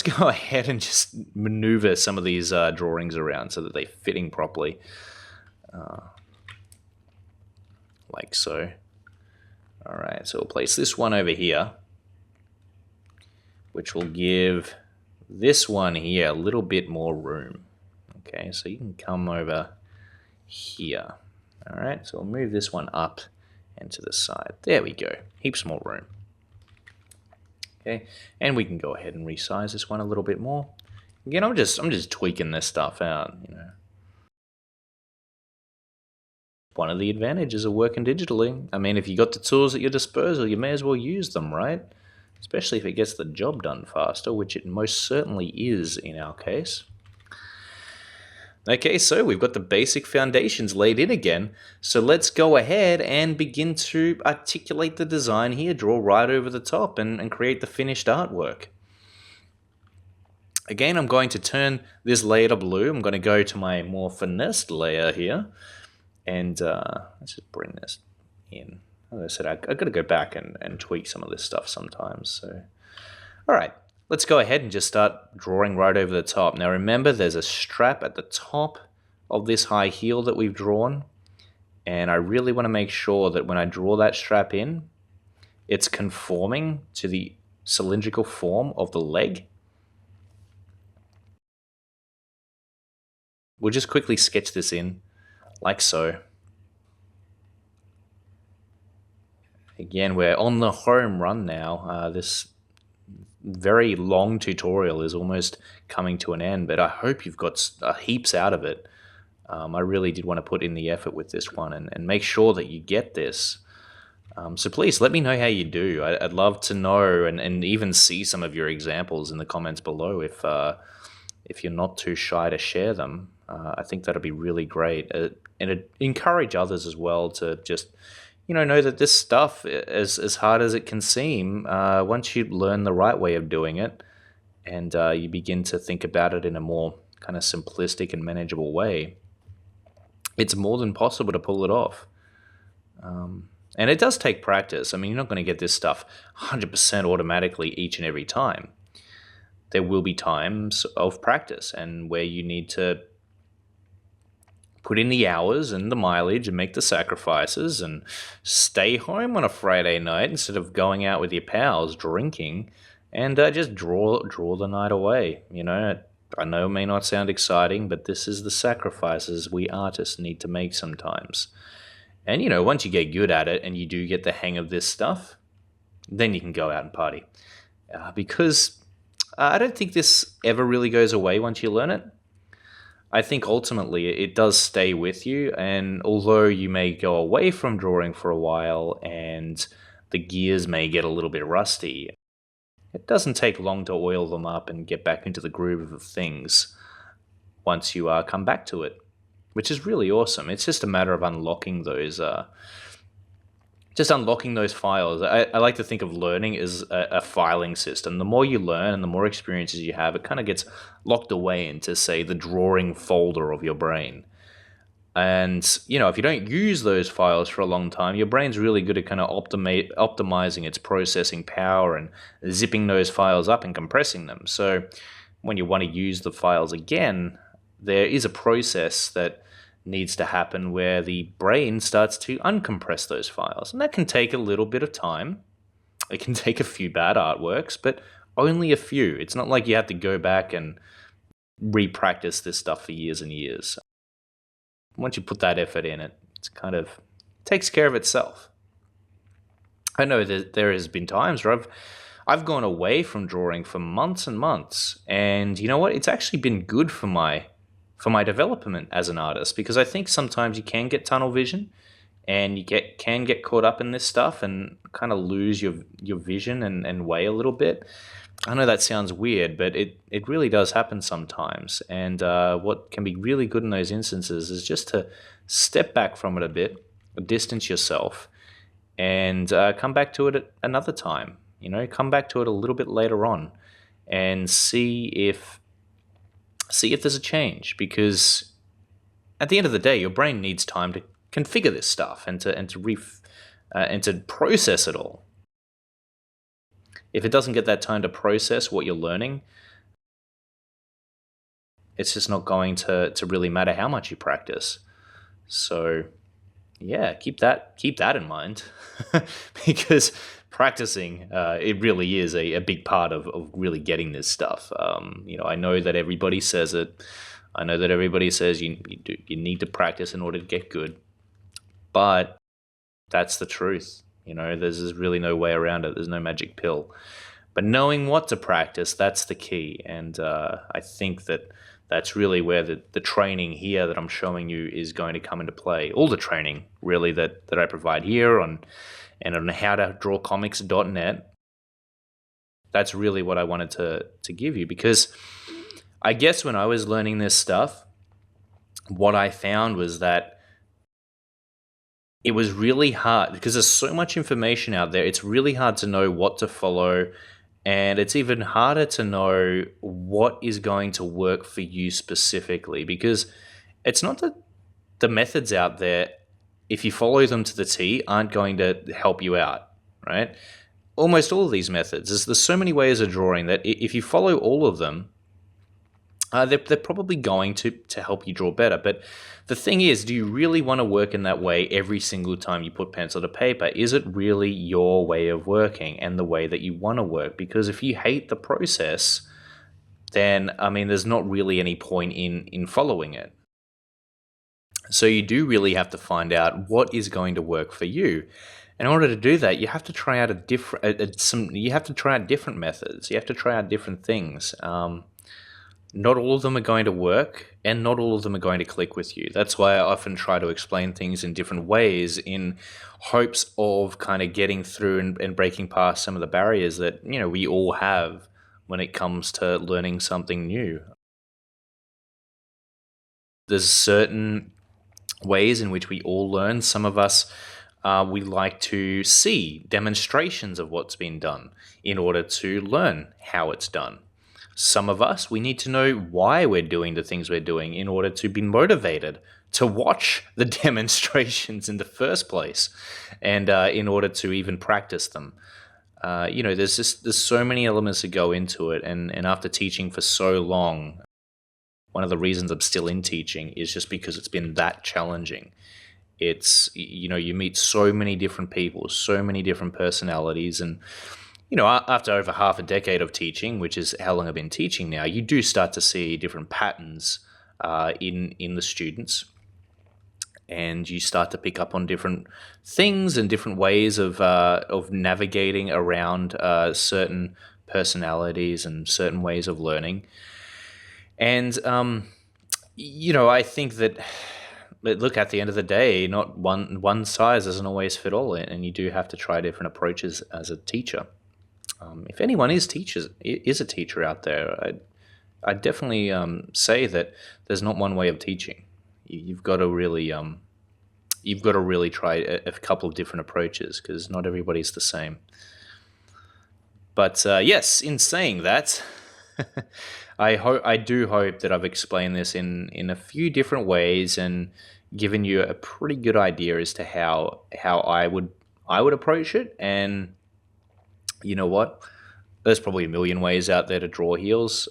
[SPEAKER 1] go ahead and just maneuver some of these drawings around so that they're fitting properly. Like so. All right, so we'll place this one over here, which will give this one here a little bit more room. Okay, so you can come over here. All right, so we'll move this one up and to the side. There we go, heaps more room. Okay, and we can go ahead and resize this one a little bit more. Again, I'm just tweaking this stuff out, you know. One of the advantages of working digitally. I mean, if you got the tools at your disposal, you may as well use them, right? Especially if it gets the job done faster, which it most certainly is in our case. Okay, so we've got the basic foundations laid in again. So let's go ahead and begin to articulate the design here, draw right over the top and create the finished artwork. Again, I'm going to turn this layer to blue. I'm going to go to my more finessed layer here. And let's just bring this in. As I said, I've got to go back and tweak some of this stuff sometimes. So, all right, let's go ahead and just start drawing right over the top. Now remember, there's a strap at the top of this high heel that we've drawn. And I really want to make sure that when I draw that strap in, it's conforming to the cylindrical form of the leg. We'll just quickly sketch this in, like so. Again, we're on the home run now. This very long tutorial is almost coming to an end, but I hope you've got heaps out of it. I really did want to put in the effort with this one and make sure that you get this. So please let me know how you do. I'd love to know and even see some of your examples in the comments below if you're not too shy to share them. I think that'd be really great. And it'd encourage others as well to just, know that this stuff, as hard as it can seem, once you learn the right way of doing it and you begin to think about it in a more kind of simplistic and manageable way, it's more than possible to pull it off. And it does take practice. I mean, you're not going to get this stuff 100% automatically each and every time. There will be times of practice and where you need to put in the hours and the mileage and make the sacrifices and stay home on a Friday night instead of going out with your pals drinking and just draw the night away. I know it may not sound exciting, but this is the sacrifices we artists need to make sometimes. And, once you get good at it and you do get the hang of this stuff, then you can go out and party. Because I don't think this ever really goes away once you learn it. I think ultimately it does stay with you, and although you may go away from drawing for a while and the gears may get a little bit rusty, it doesn't take long to oil them up and get back into the groove of things once you come back to it, which is really awesome. It's just a matter of unlocking those files. I like to think of learning as a filing system. The more you learn and the more experiences you have, it kind of gets locked away into, say, the drawing folder of your brain. And, if you don't use those files for a long time, your brain's really good at kind of optimizing its processing power and zipping those files up and compressing them. So when you want to use the files again, there is a process that needs to happen where the brain starts to uncompress those files. And that can take a little bit of time. It can take a few bad artworks, but only a few. It's not like you have to go back and re-practice this stuff for years and years. Once you put that effort in, it takes care of itself. I know that there has been times where I've gone away from drawing for months and months, and you know what? It's actually been good for my development as an artist, because I think sometimes you can get tunnel vision and you can get caught up in this stuff and kind of lose your vision and way a little bit. I know that sounds weird, but it really does happen sometimes. And what can be really good in those instances is just to step back from it a bit, distance yourself, and come back to it at another time. Come back to it a little bit later on and see if there's a change, because at the end of the day, your brain needs time to configure this stuff and to process it all. If it doesn't get that time to process what you're learning, it's just not going to really matter how much you practice. So yeah, keep that in mind because practicing, it really is a big part of really getting this stuff. I know that everybody says it. I know that everybody says you need to practice in order to get good, but that's the truth. There's really no way around it. There's no magic pill. But knowing what to practice, that's the key. And I think that's really where the training here that I'm showing you is going to come into play. All the training, really, that I provide here on how to draw comics.net. That's really what I wanted to give you, because I guess when I was learning this stuff, what I found was that it was really hard because there's so much information out there. It's really hard to know what to follow And it's even harder to know what is going to work for you specifically, because it's not that the methods out there, if you follow them to the T, aren't going to help you out, right? Almost all of these methods, there's so many ways of drawing that if you follow all of them, they're probably going to help you draw better. But the thing is, do you really want to work in that way every single time you put pencil to paper? Is it really your way of working and the way that you want to work? Because if you hate the process, then, I mean, there's not really any point in following it. So you do really have to find out what is going to work for you. In order to do that, you have to try out you have to try out different methods. You have to try out different things. Not all of them are going to work, and not all of them are going to click with you. That's why I often try to explain things in different ways in hopes of kind of getting through and breaking past some of the barriers that, we all have when it comes to learning something new. There's certain ways in which we all learn. Some of us, we like to see demonstrations of what's been done in order to learn how it's done. Some of us, we need to know why we're doing the things we're doing in order to be motivated to watch the demonstrations in the first place, and in order to even practice them. There's so many elements that go into it, and after teaching for so long, one of the reasons I'm still in teaching is just because it's been that challenging. It's, you meet so many different people, so many different personalities, and after over half a decade of teaching, which is how long I've been teaching now, you do start to see different patterns in the students, and you start to pick up on different things and different ways of navigating around certain personalities and certain ways of learning. And I think that, look, at the end of the day, not one size doesn't always fit all, and you do have to try different approaches as a teacher. If anyone is a teacher out there, I'd definitely say that there's not one way of teaching. You've got to really try a couple of different approaches, because not everybody's the same. But yes, in saying that, I do hope that I've explained this in a few different ways and given you a pretty good idea as to how I would approach it. And you know what? There's probably a million ways out there to draw heels.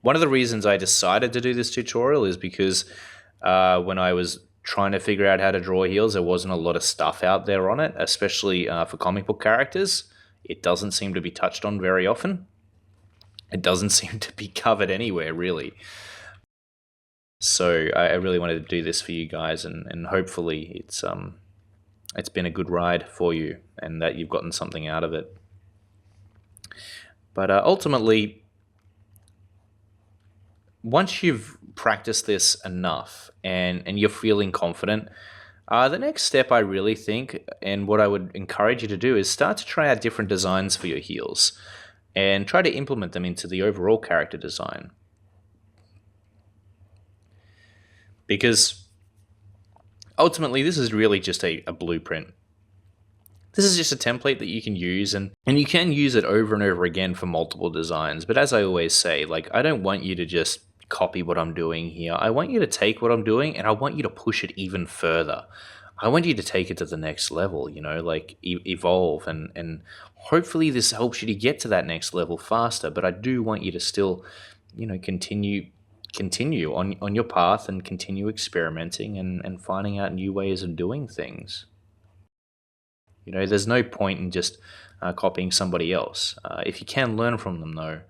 [SPEAKER 1] One of the reasons I decided to do this tutorial is because when I was trying to figure out how to draw heels, there wasn't a lot of stuff out there on it, especially for comic book characters. It doesn't seem to be touched on very often. It doesn't seem to be covered anywhere, really. So I really wanted to do this for you guys, and hopefully it's been a good ride for you and that you've gotten something out of it. But ultimately, once you've practiced this enough and you're feeling confident, the next step, I really think, and what I would encourage you to do, is start to try out different designs for your heels and try to implement them into the overall character design. Because ultimately, this is really just a blueprint. This is just a template that you can use, and you can use it over and over again for multiple designs. But as I always say, I don't want you to just copy what I'm doing here. I want you to take what I'm doing and I want you to push it even further. I want you to take it to the next level, evolve, and hopefully this helps you to get to that next level faster. But I do want you to still, continue on your path and continue experimenting and finding out new ways of doing things. There's no point in just copying somebody else. If you can learn from them, though,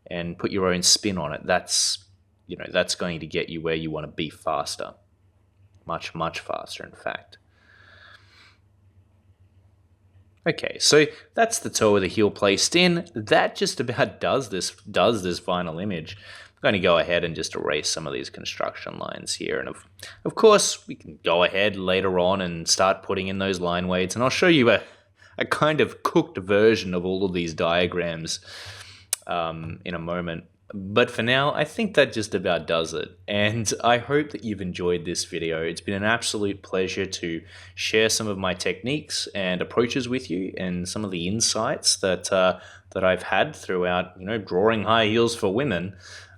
[SPEAKER 1] and put your own spin on it, that's going to get you where you want to be faster. Much, much faster, in fact. Okay, so that's the toe of the heel placed in. That just about does this final image. I'm going to go ahead and just erase some of these construction lines here. And of course, we can go ahead later on and start putting in those line weights. And I'll show you a kind of cooked version of all of these diagrams in a moment. But for now, I think that just about does it. And I hope that you've enjoyed this video. It's been an absolute pleasure to share some of my techniques and approaches with you, and some of the insights that I've had throughout, drawing high heels for women.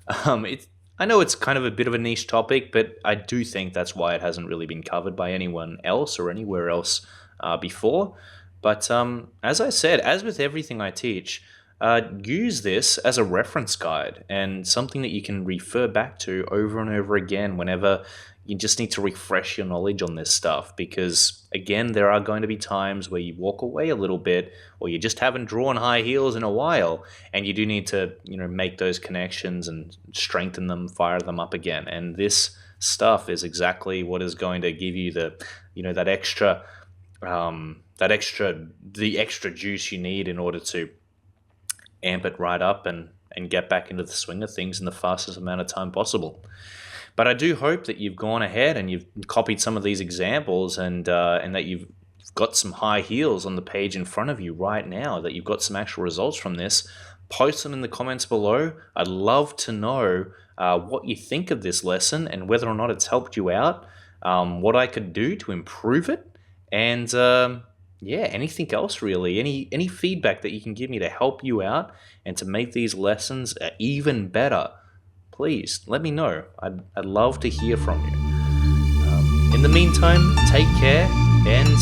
[SPEAKER 1] I know it's kind of a bit of a niche topic, but I do think that's why it hasn't really been covered by anyone else or anywhere else before. But as I said, as with everything I teach, use this as a reference guide and something that you can refer back to over and over again whenever you just need to refresh your knowledge on this stuff. Because again, there are going to be times where you walk away a little bit, or you just haven't drawn high heels in a while, and you do need to, make those connections and strengthen them, fire them up again. And this stuff is exactly what is going to give you the, that extra, the extra juice you need in order to amp it right up and get back into the swing of things in the fastest amount of time possible. But I do hope that you've gone ahead and you've copied some of these examples, and that you've got some high heels on the page in front of you right now, that you've got some actual results from this. Post them in the comments below. I'd love to know what you think of this lesson and whether or not it's helped you out, what I could do to improve it, and yeah, anything else really, any feedback that you can give me to help you out and to make these lessons even better. Please let me know. I'd love to hear from you. In the meantime, take care, and